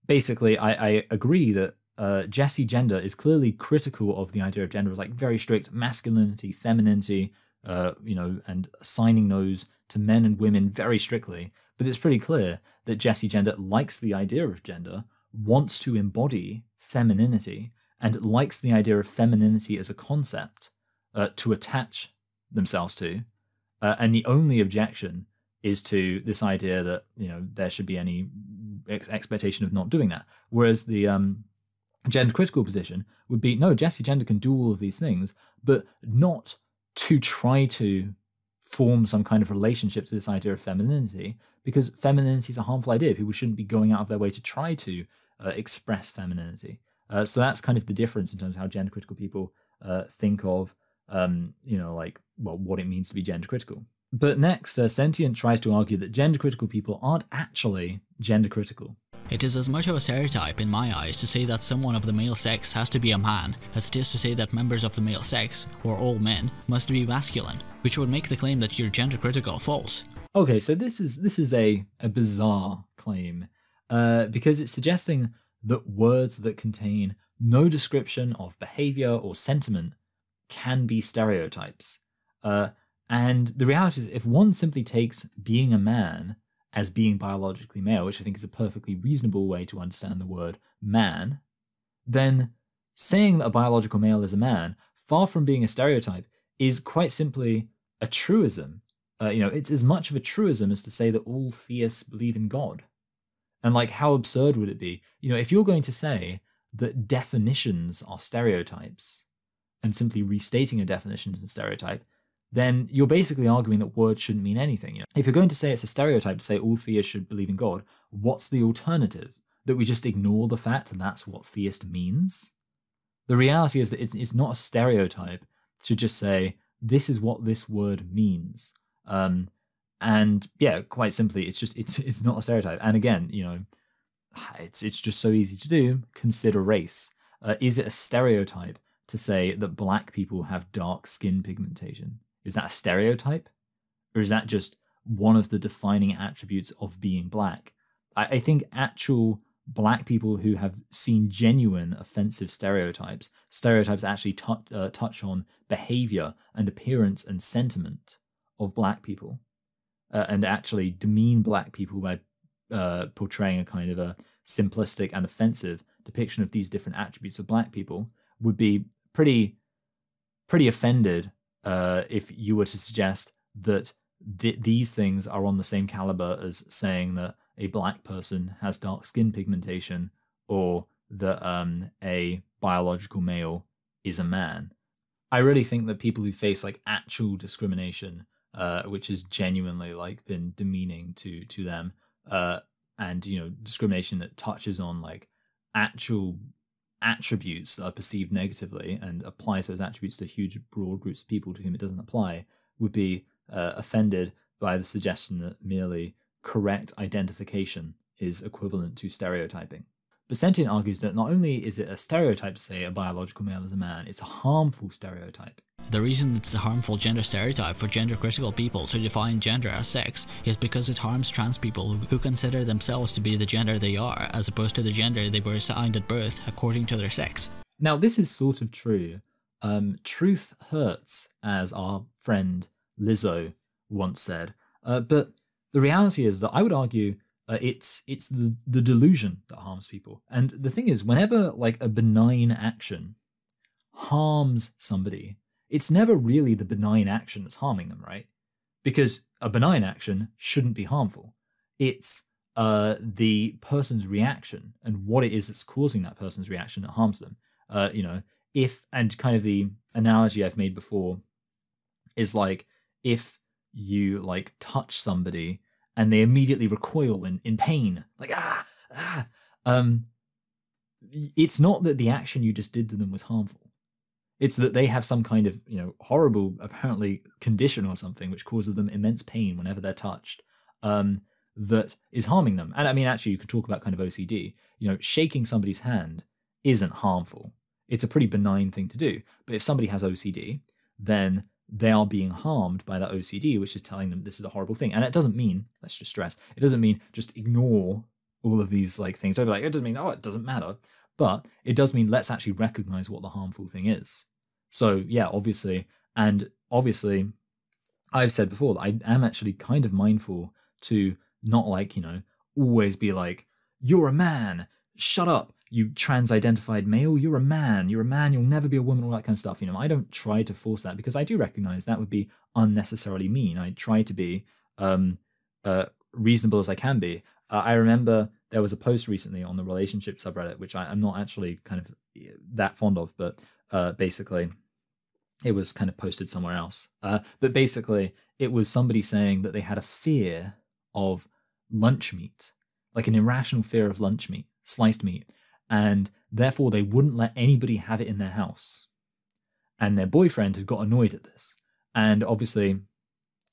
basically, I agree that Jessie Gender is clearly critical of the idea of gender as like very strict masculinity, femininity, you know, and assigning those to men and women very strictly. But it's pretty clear that Jessie Gender likes the idea of gender, wants to embody femininity, and likes the idea of femininity as a concept to attach themselves to. And the only objection is to this idea that, you know, there should be any expectation of not doing that. Whereas the gender critical position would be, no, Jessie Gender can do all of these things, but not to try to form some kind of relationship to this idea of femininity, because femininity is a harmful idea. People shouldn't be going out of their way to try to express femininity. So that's kind of the difference in terms of how gender critical people think of, you know, like, well, what it means to be gender critical. But next, Sentient tries to argue that gender critical people aren't actually gender critical. It is as much of a stereotype in my eyes to say that someone of the male sex has to be a man as it is to say that members of the male sex, or all men, must be masculine, which would make the claim that you're gender critical false. Okay, so this is a bizarre claim, because it's suggesting that words that contain no description of behavior or sentiment can be stereotypes. And the reality is, if one simply takes being a man as being biologically male, which I think is a perfectly reasonable way to understand the word man, then saying that a biological male is a man, far from being a stereotype, is quite simply a truism. You know, it's as much of a truism as to say that all theists believe in God. And like, how absurd would it be? You know, if you're going to say that definitions are stereotypes, and simply restating a definition as a stereotype, then you're basically arguing that words shouldn't mean anything. You know? If you're going to say it's a stereotype to say all theists should believe in God, what's the alternative? That we just ignore the fact that that's what theist means? The reality is that it's not a stereotype to just say, this is what this word means. And yeah, quite simply, it's not a stereotype. And again, you know, it's just so easy to do. Consider race. Is it a stereotype to say that black people have dark skin pigmentation? Is that a stereotype? Or is that just one of the defining attributes of being black? I think actual black people who have seen genuine offensive stereotypes actually touch on behavior and appearance and sentiment of black people, and actually demean black people by portraying a kind of a simplistic and offensive depiction of these different attributes of black people, would be pretty offended if you were to suggest that these things are on the same caliber as saying that a black person has dark skin pigmentation, or that a biological male is a man. I really think that people who face like actual discrimination, which has genuinely like been demeaning to them, and you know, discrimination that touches on like actual attributes that are perceived negatively and applies those attributes to huge broad groups of people to whom it doesn't apply would be offended by the suggestion that merely correct identification is equivalent to stereotyping. But Sentient argues that not only is it a stereotype to say a biological male is a man, it's a harmful stereotype. The reason it's a harmful gender stereotype for gender-critical people to define gender as sex is because it harms trans people who consider themselves to be the gender they are, as opposed to the gender they were assigned at birth according to their sex. Now, this is sort of true. Truth hurts, as our friend Lizzo once said. But the reality is that I would argue it's the delusion that harms people. And the thing is, whenever like a benign action harms somebody, it's never really the benign action that's harming them, right? Because a benign action shouldn't be harmful. It's the person's reaction and what it is that's causing that person's reaction that harms them. And kind of the analogy I've made before is like, if you like touch somebody and they immediately recoil in pain, like, it's not that the action you just did to them was harmful. It's that they have some kind of, horrible, apparently, condition or something which causes them immense pain whenever they're touched, that is harming them. And I mean, actually, you could talk about kind of OCD. Shaking somebody's hand isn't harmful. It's a pretty benign thing to do. But if somebody has OCD, then they are being harmed by that OCD, which is telling them this is a horrible thing. And it doesn't mean, let's just stress, it doesn't mean just ignore all of these like things. Don't be like, it doesn't mean, it doesn't matter. But it does mean let's actually recognize what the harmful thing is. So yeah, obviously, I've said before that I am actually kind of mindful to not like, always be like, you're a man, shut up, you trans-identified male, you're a man, you'll never be a woman, all that kind of stuff. I don't try to force that because I do recognize that would be unnecessarily mean. I try to be reasonable as I can be. I remember there was a post recently on the relationship subreddit, which I'm not actually kind of that fond of, but basically it was kind of posted somewhere else. But basically it was somebody saying that they had a fear of lunch meat, like an irrational fear of lunch meat, sliced meat, and therefore they wouldn't let anybody have it in their house. And their boyfriend had got annoyed at this. And obviously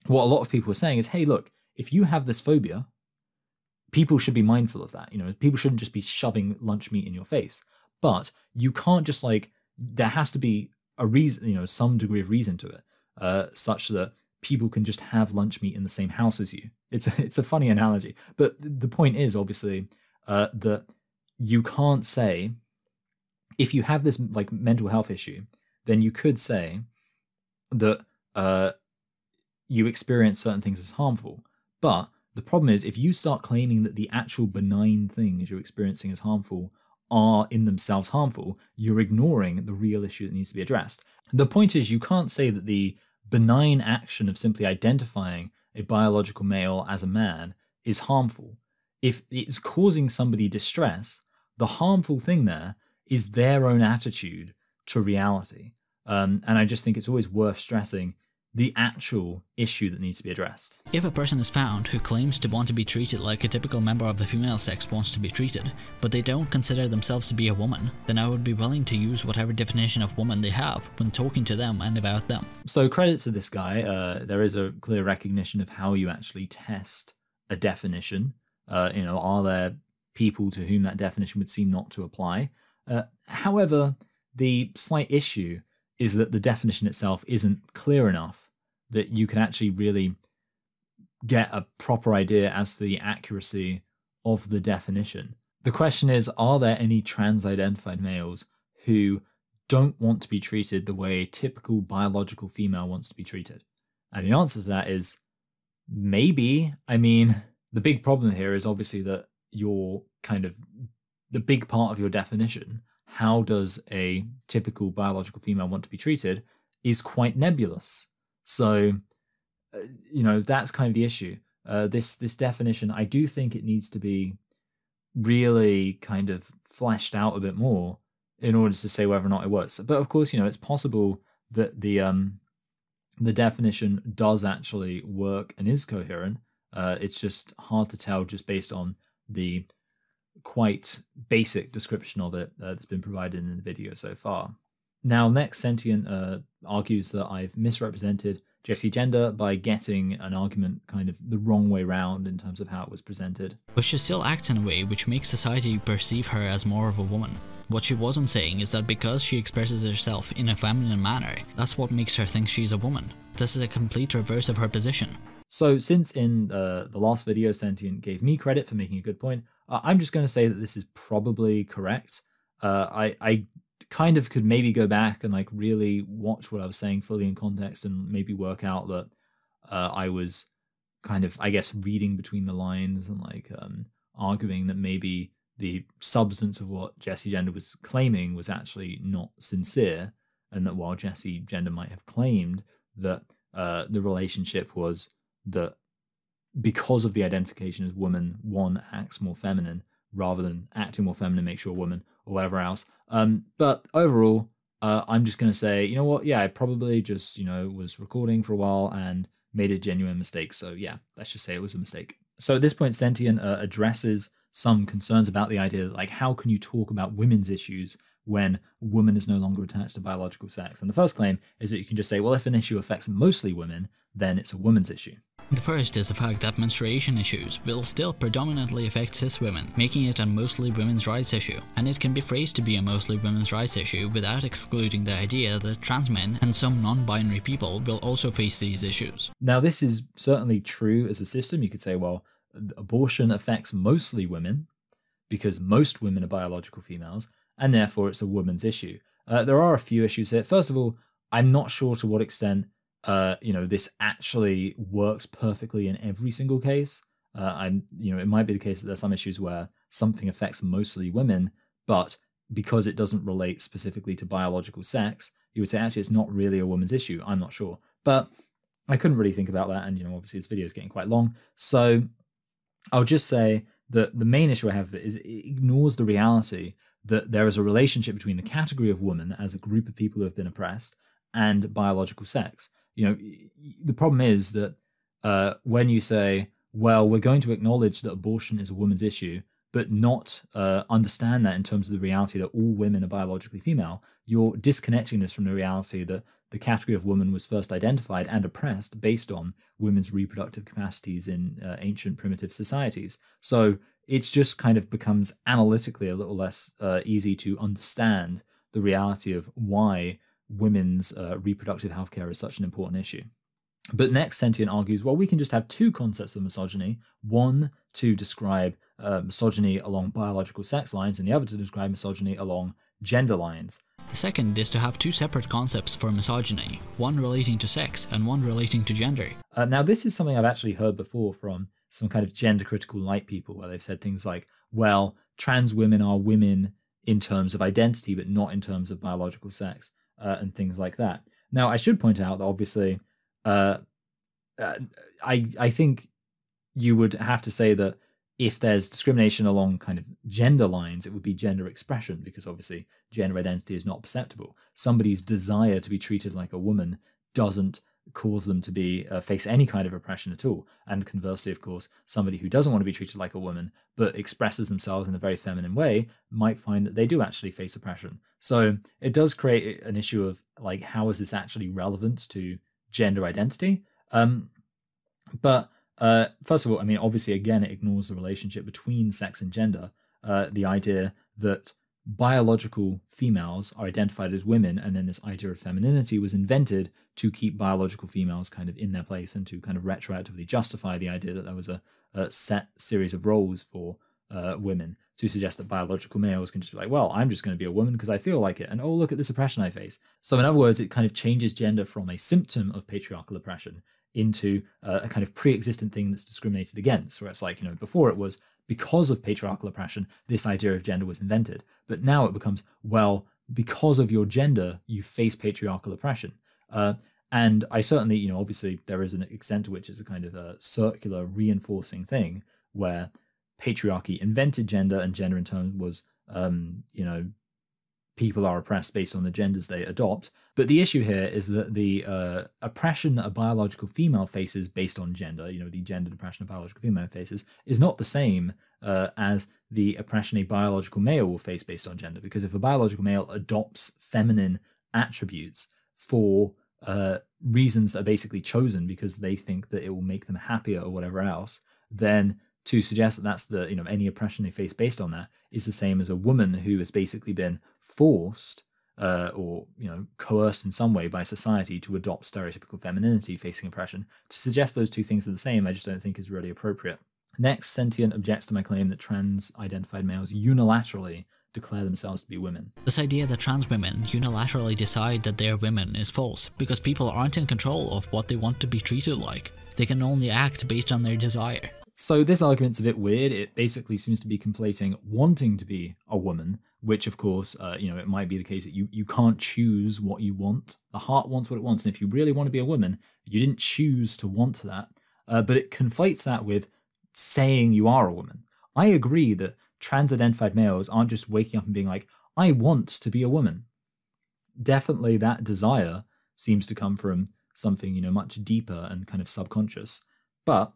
what a lot of people were saying is, hey, look, if you have this phobia, people should be mindful of that. People shouldn't just be shoving lunch meat in your face. But you can't just there has to be a reason, some degree of reason to it, such that people can just have lunch meat in the same house as you. It's a funny analogy. But the point is obviously that you can't say, if you have this like mental health issue, then you could say that you experience certain things as harmful. But the problem is, if you start claiming that the actual benign things you're experiencing as harmful are in themselves harmful, you're ignoring the real issue that needs to be addressed. The point is, you can't say that the benign action of simply identifying a biological male as a man is harmful. If it's causing somebody distress, the harmful thing there is their own attitude to reality. And I just think it's always worth stressing the actual issue that needs to be addressed. If a person is found who claims to want to be treated like a typical member of the female sex wants to be treated, but they don't consider themselves to be a woman, then I would be willing to use whatever definition of woman they have when talking to them and about them. So credit to this guy, there is a clear recognition of how you actually test a definition. Are there people to whom that definition would seem not to apply? However, the slight issue is that the definition itself isn't clear enough that you can actually really get a proper idea as to the accuracy of the definition. The question is, are there any trans-identified males who don't want to be treated the way a typical biological female wants to be treated? And the answer to that is maybe. I mean, the big problem here is obviously that the big part of your definition, how does a typical biological female want to be treated, is quite nebulous. So, that's kind of the issue. This definition, I do think it needs to be really kind of fleshed out a bit more in order to say whether or not it works. But of course, it's possible that the definition does actually work and is coherent. It's just hard to tell just based on the quite basic description of it that's been provided in the video so far. Now, next, Sentient argues that I've misrepresented Jessie gender by getting an argument kind of the wrong way round in terms of how it was presented. But she still acts in a way which makes society perceive her as more of a woman. What she wasn't saying is that because she expresses herself in a feminine manner, that's what makes her think she's a woman. This is a complete reverse of her position. So since in the last video Sentient gave me credit for making a good point, I'm just going to say that this is probably correct. I kind of could maybe go back and like really watch what I was saying fully in context and maybe work out that I was kind of, I guess, reading between the lines and like arguing that maybe the substance of what Jessie Gender was claiming was actually not sincere, and that while Jessie Gender might have claimed that the relationship was that because of the identification as woman, one acts more feminine rather than acting more feminine makes you a woman or whatever else. But overall, I'm just going to say, you know what? Yeah, I probably just, was recording for a while and made a genuine mistake. So yeah, let's just say it was a mistake. So at this point, Sentient addresses some concerns about the idea that, like, how can you talk about women's issues when woman is no longer attached to biological sex? And the first claim is that you can just say, well, if an issue affects mostly women, then it's a woman's issue. The first is the fact that menstruation issues will still predominantly affect cis women, making it a mostly women's rights issue, and it can be phrased to be a mostly women's rights issue without excluding the idea that trans men and some non-binary people will also face these issues. Now, this is certainly true as a system. You could say, well, abortion affects mostly women because most women are biological females, and therefore it's a woman's issue. There are a few issues here. First of all, I'm not sure to what extent this actually works perfectly in every single case. It might be the case that there's some issues where something affects mostly women, but because it doesn't relate specifically to biological sex, you would say actually it's not really a woman's issue. I'm not sure, but I couldn't really think about that. And obviously this video is getting quite long, so I'll just say that the main issue I have with it is it ignores the reality that there is a relationship between the category of woman as a group of people who have been oppressed and biological sex. The problem is that when you say, well, we're going to acknowledge that abortion is a woman's issue, but not understand that in terms of the reality that all women are biologically female, you're disconnecting this from the reality that the category of woman was first identified and oppressed based on women's reproductive capacities in ancient primitive societies. So it's just kind of becomes analytically a little less easy to understand the reality of why women's reproductive healthcare is such an important issue. But next, Sentient argues, well, we can just have two concepts of misogyny, one to describe misogyny along biological sex lines and the other to describe misogyny along gender lines. The second is to have two separate concepts for misogyny, one relating to sex and one relating to gender. Now, this is something I've actually heard before from some kind of gender critical light people, where they've said things like, well, trans women are women in terms of identity, but not in terms of biological sex. And things like that. Now, I should point out that obviously, I think you would have to say that if there's discrimination along kind of gender lines, it would be gender expression, because obviously gender identity is not perceptible. Somebody's desire to be treated like a woman doesn't cause them to be face any kind of oppression at all. And conversely, of course, somebody who doesn't want to be treated like a woman but expresses themselves in a very feminine way might find that they do actually face oppression. So it does create an issue of, like, how is this actually relevant to gender identity? But first of all, I mean, obviously, again, it ignores the relationship between sex and gender. The idea that biological females are identified as women, and then this idea of femininity was invented to keep biological females kind of in their place and to kind of retroactively justify the idea that there was a set series of roles for women, to suggest that biological males can just be like, well, I'm just going to be a woman because I feel like it, and oh, look at this oppression I face. So in other words, it kind of changes gender from a symptom of patriarchal oppression into a kind of pre-existent thing that's discriminated against, where it's like, before it was because of patriarchal oppression, this idea of gender was invented. But now it becomes, well, because of your gender, you face patriarchal oppression. And I certainly, obviously there is an extent to which it's a kind of a circular reinforcing thing where patriarchy invented gender, and gender in turn was, people are oppressed based on the genders they adopt. But the issue here is that the oppression that a biological female faces based on gender, the gendered oppression a biological female faces, is not the same as the oppression a biological male will face based on gender. Because if a biological male adopts feminine attributes for reasons that are basically chosen because they think that it will make them happier or whatever else, then to suggest that that's any oppression they face based on that is the same as a woman who has basically been forced or coerced in some way by society to adopt stereotypical femininity facing oppression. To suggest those two things are the same, I just don't think is really appropriate. Next, Sentient objects to my claim that trans-identified males unilaterally declare themselves to be women. This idea that trans women unilaterally decide that they are women is false, because people aren't in control of what they want to be treated like. They can only act based on their desire. So this argument's a bit weird. It basically seems to be conflating wanting to be a woman, which of course, it might be the case that you can't choose what you want. The heart wants what it wants, and if you really want to be a woman, you didn't choose to want that. But it conflates that with saying you are a woman. I agree that trans-identified males aren't just waking up and being like, I want to be a woman. Definitely that desire seems to come from something, much deeper and kind of subconscious. But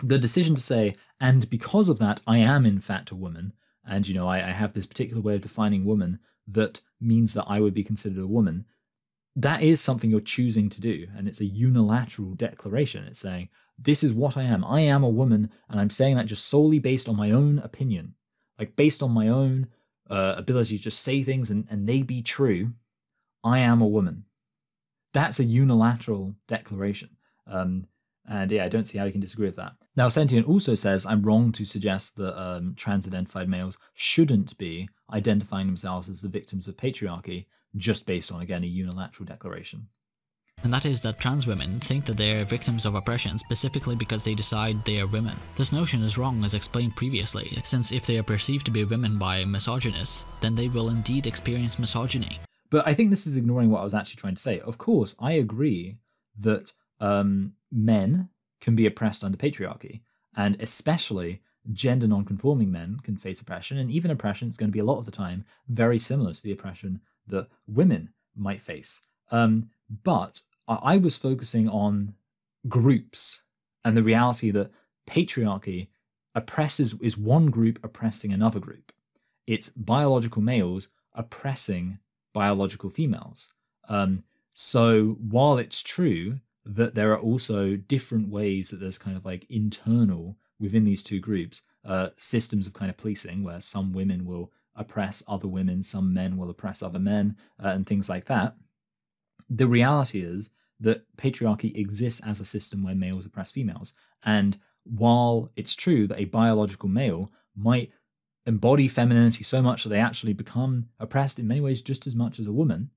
the decision to say, and because of that, I am in fact a woman, and I have this particular way of defining woman that means that I would be considered a woman, that is something you're choosing to do, and it's a unilateral declaration. It's saying, this is what I am. I am a woman, and I'm saying that just solely based on my own opinion, like based on my own ability to just say things and they be true. I am a woman. That's a unilateral declaration. And yeah, I don't see how you can disagree with that. Now, Sentient also says I'm wrong to suggest that trans-identified males shouldn't be identifying themselves as the victims of patriarchy just based on, again, a unilateral declaration. And that is that trans women think that they are victims of oppression specifically because they decide they are women. This notion is wrong as explained previously, since if they are perceived to be women by misogynists, then they will indeed experience misogyny. But I think this is ignoring what I was actually trying to say. Of course, I agree that men can be oppressed under patriarchy, and especially gender non-conforming men can face oppression, and even oppression is going to be a lot of the time very similar to the oppression that women might face. But I was focusing on groups and the reality that patriarchy is one group oppressing another group. It's biological males oppressing biological females. So while it's true that there are also different ways that there's kind of like internal within these two groups, systems of kind of policing where some women will oppress other women, some men will oppress other men, and things like that. The reality is that patriarchy exists as a system where males oppress females. And while it's true that a biological male might embody femininity so much that they actually become oppressed in many ways just as much as a woman,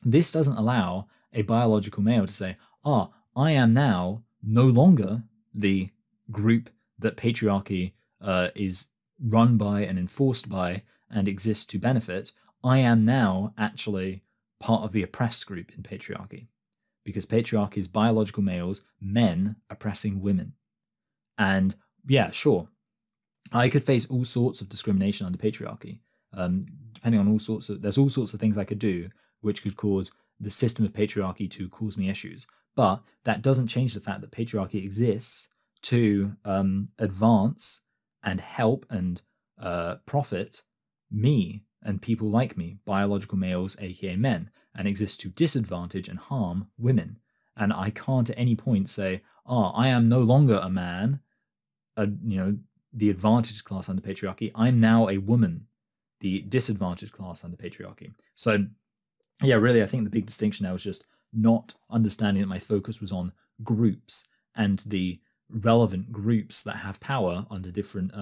this doesn't allow a biological male to say, I am now no longer the group that patriarchy is run by and enforced by and exists to benefit. I am now actually part of the oppressed group in patriarchy, because patriarchy is biological males, men oppressing women. And yeah, sure, I could face all sorts of discrimination under patriarchy, depending on there's all sorts of things I could do which could cause the system of patriarchy to cause me issues. But that doesn't change the fact that patriarchy exists to advance and help and profit me and people like me, biological males, aka men, and exists to disadvantage and harm women. And I can't at any point say, I am no longer a man, the advantaged class under patriarchy. I'm now a woman, the disadvantaged class under patriarchy. So yeah, really, I think the big distinction there was just not understanding that my focus was on groups and the relevant groups that have power under different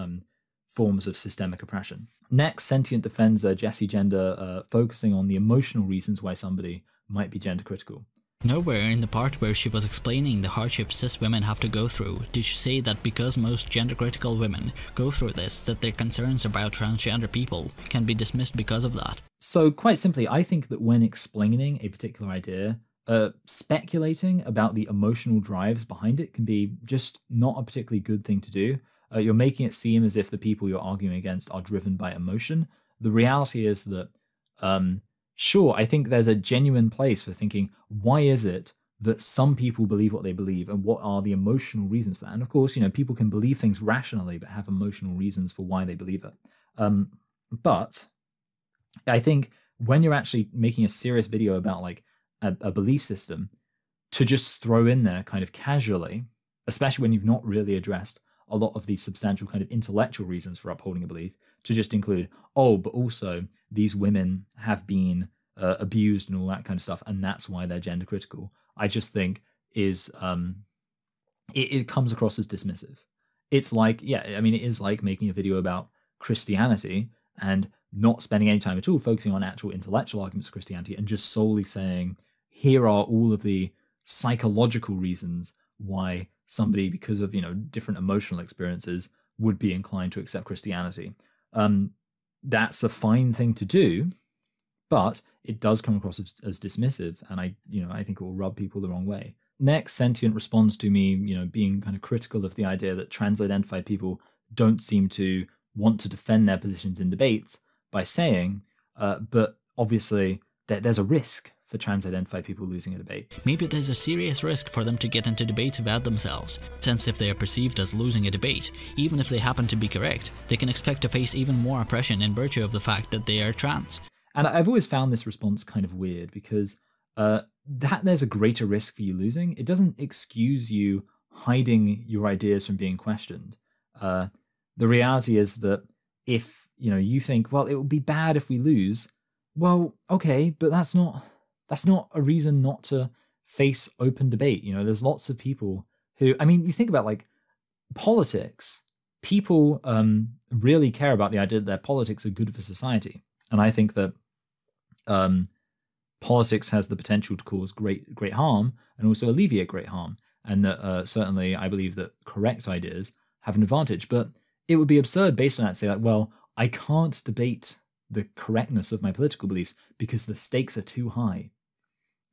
forms of systemic oppression. Next, Sentient defends Jessie gender, focusing on the emotional reasons why somebody might be gender critical. Nowhere in the part where she was explaining the hardships cis women have to go through did she say that because most gender critical women go through this, that their concerns about transgender people can be dismissed because of that. So quite simply, I think that when explaining a particular idea, speculating about the emotional drives behind it can be just not a particularly good thing to do. You're making it seem as if the people you're arguing against are driven by emotion. The reality is that Sure, I think there's a genuine place for thinking, why is it that some people believe what they believe, and what are the emotional reasons for that? And of course, people can believe things rationally, but have emotional reasons for why they believe it. But I think when you're actually making a serious video about like a belief system, to just throw in there kind of casually, especially when you've not really addressed a lot of these substantial kind of intellectual reasons for upholding a belief, to just include, oh, but also these women have been abused and all that kind of stuff, and that's why they're gender critical, I just think is it comes across as dismissive. It's like, it is like making a video about Christianity and not spending any time at all focusing on actual intellectual arguments of Christianity, and just solely saying, here are all of the psychological reasons why somebody, because of different emotional experiences, would be inclined to accept Christianity. That's a fine thing to do, but it does come across as dismissive, and I think it will rub people the wrong way. Next, Sentient responds to me, being kind of critical of the idea that trans-identified people don't seem to want to defend their positions in debates, by saying, but obviously there's a risk for trans-identified people losing a debate. Maybe there's a serious risk for them to get into debates about themselves, since if they are perceived as losing a debate, even if they happen to be correct, they can expect to face even more oppression in virtue of the fact that they are trans. And I've always found this response kind of weird, because that there's a greater risk for you losing, it doesn't excuse you hiding your ideas from being questioned. The reality is that if you think, well, it would be bad if we lose, well, okay, but that's not a reason not to face open debate. There's lots of people who, you think about like politics, people really care about the idea that their politics are good for society. And I think that politics has the potential to cause great harm and also alleviate great harm. And that certainly I believe that correct ideas have an advantage. But it would be absurd based on that to say like, well, I can't debate the correctness of my political beliefs because the stakes are too high.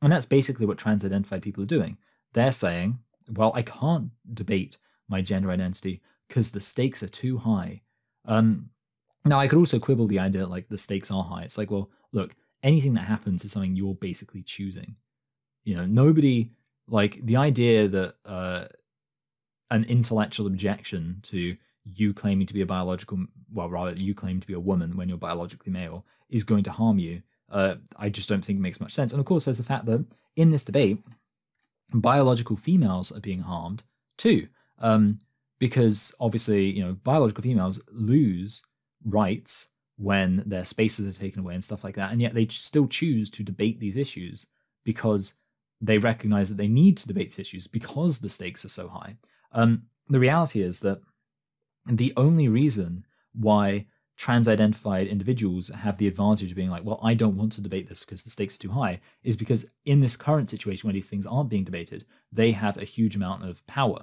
And that's basically what trans-identified people are doing. They're saying, well, I can't debate my gender identity because the stakes are too high. Now, I could also quibble the idea that like the stakes are high. It's like, well, look, anything that happens is something you're basically choosing. Nobody, like the idea that an intellectual objection to you claiming to be you claim to be a woman when you're biologically male is going to harm you. I just don't think it makes much sense. And of course, there's the fact that in this debate, biological females are being harmed too, because obviously, biological females lose rights when their spaces are taken away and stuff like that, and yet they still choose to debate these issues because they recognize that they need to debate these issues because the stakes are so high. The reality is that the only reason why trans-identified individuals have the advantage of being like, well, I don't want to debate this because the stakes are too high, is because in this current situation where these things aren't being debated, they have a huge amount of power.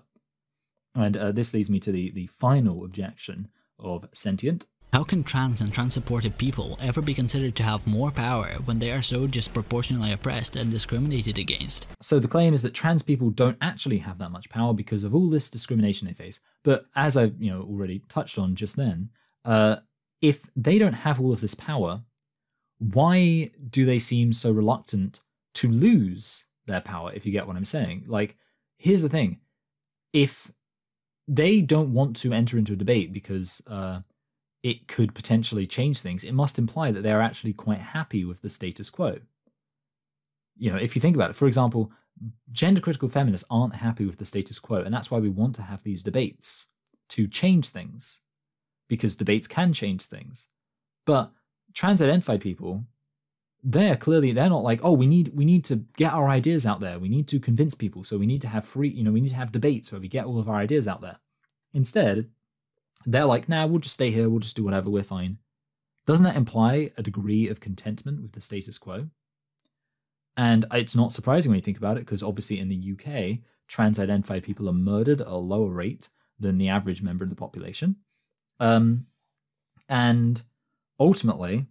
And this leads me to the final objection of Sentient. How can trans and trans-supportive people ever be considered to have more power when they are so disproportionately oppressed and discriminated against? So the claim is that trans people don't actually have that much power because of all this discrimination they face. But as I've already touched on just then, if they don't have all of this power, why do they seem so reluctant to lose their power, if you get what I'm saying? Like, here's the thing. If they don't want to enter into a debate because it could potentially change things, it must imply that they're actually quite happy with the status quo. If you think about it, for example, gender-critical feminists aren't happy with the status quo, and that's why we want to have these debates, to change things, because debates can change things. But trans-identified people, they're not like, oh, we need to get our ideas out there. We need to convince people. So we need to have we need to have debates where we get all of our ideas out there. Instead, they're like, nah, we'll just stay here. We'll just do whatever. We're fine. Doesn't that imply a degree of contentment with the status quo? And it's not surprising when you think about it, because obviously in the UK, trans-identified people are murdered at a lower rate than the average member of the population. And ultimately,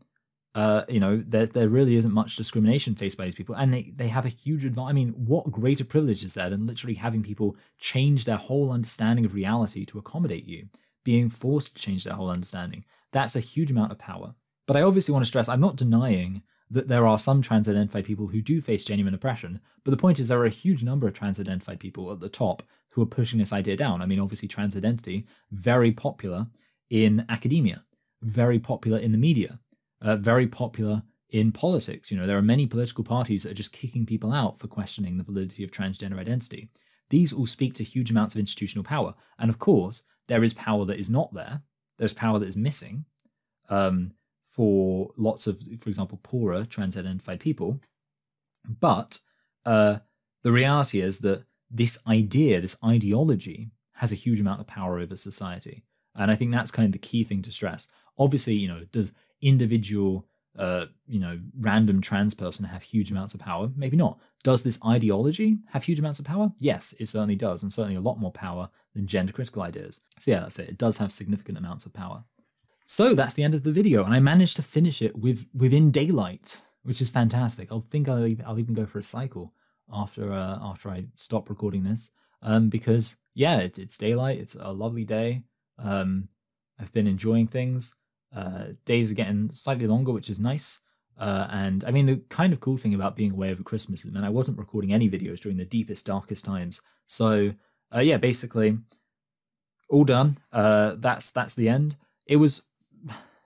there really isn't much discrimination faced by these people, and they have a huge advantage. What greater privilege is there than literally having people change their whole understanding of reality to accommodate you, being forced to change their whole understanding? That's a huge amount of power. But I obviously want to stress, I'm not denying that there are some trans-identified people who do face genuine oppression, but the point is there are a huge number of trans-identified people at the top who are pushing this idea down. I mean, obviously trans identity, very popular in academia, very popular in the media, very popular in politics. You know, there are many political parties that are just kicking people out for questioning the validity of transgender identity. These all speak to huge amounts of institutional power. And of course, there is power that is not there. There's power that is missing for lots of, for example, poorer trans-identified people. But the reality is that this idea, this ideology, has a huge amount of power over society. And I think that's kind of the key thing to stress. Obviously, you know, does individual, random trans person have huge amounts of power? Maybe not. Does this ideology have huge amounts of power? Yes, it certainly does, and certainly a lot more power than gender critical ideas. So yeah, that's it. It does have significant amounts of power. So that's the end of the video, and I managed to finish it within daylight, which is fantastic. I'll even go for a cycle after I stop recording this, because yeah, it's daylight. It's a lovely day. I've been enjoying things. Days are getting slightly longer, which is nice. And I mean, the kind of cool thing about being away over Christmas is, man, I wasn't recording any videos during the deepest, darkest times. So yeah, basically all done. That's the end. It was,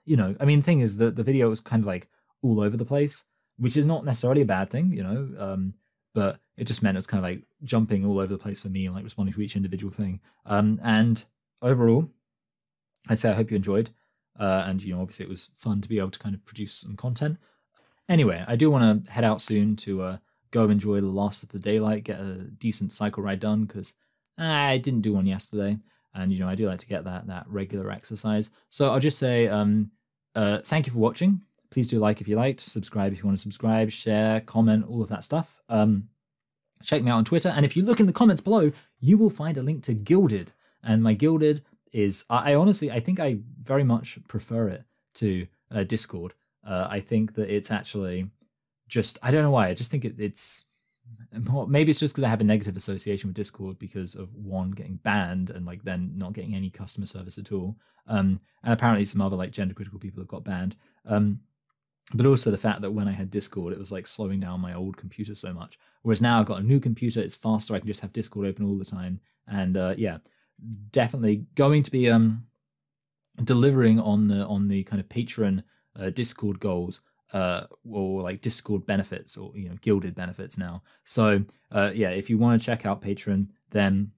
you know, I mean, the thing is that the video was kind of like all over the place, which is not necessarily a bad thing, you know, but it just meant it was kind of like jumping all over the place for me and like responding to each individual thing. And overall, I'd say I hope you enjoyed. And, you know, obviously it was fun to be able to kind of produce some content. Anyway, I do want to head out soon to go enjoy the last of the daylight, get a decent cycle ride done, because I didn't do one yesterday. And, you know, I do like to get that regular exercise. So I'll just say thank you for watching. Please do like if you liked, subscribe if you want to subscribe, share, comment, all of that stuff. Check me out on Twitter. And if you look in the comments below, you will find a link to Gilded. And my Gilded is, I honestly, I think I very much prefer it to Discord. I think that it's actually just, I don't know why, I just think it's, maybe it's just because I have a negative association with Discord because of one, getting banned, and like then not getting any customer service at all. And apparently some other like gender critical people have got banned. But also the fact that when I had Discord, it was like slowing down my old computer so much. Whereas now I've got a new computer, it's faster, I can just have Discord open all the time. And yeah, definitely going to be delivering on the kind of Patreon Discord goals, or like Discord benefits, or, you know, Gilded benefits now. So yeah, if you want to check out Patreon, then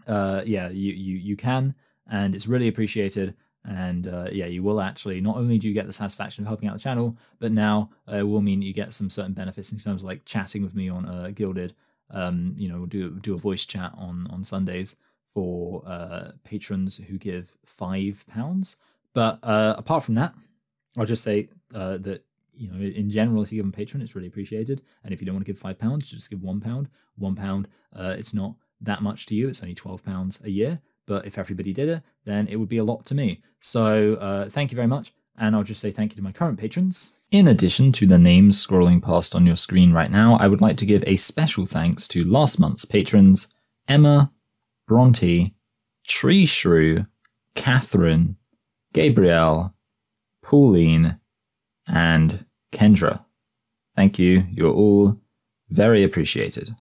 yeah, you can, and it's really appreciated. And yeah, you will actually, not only do you get the satisfaction of helping out the channel, but now it will mean you get some certain benefits in terms of like chatting with me on Gilded. You know, do a voice chat on Sundays for patrons who give £5. But apart from that, I'll just say that, you know, in general, if you give them Patreon, it's really appreciated. And if you don't want to give £5, just give £1. £1, it's not that much to you. It's only £12 a year. But if everybody did it, then it would be a lot to me. So thank you very much. And I'll just say thank you to my current patrons. In addition to the names scrolling past on your screen right now, I would like to give a special thanks to last month's patrons: Emma, Bronte, Tree Shrew, Catherine, Gabrielle, Pauline, and Kendra. Thank you. You're all very appreciated.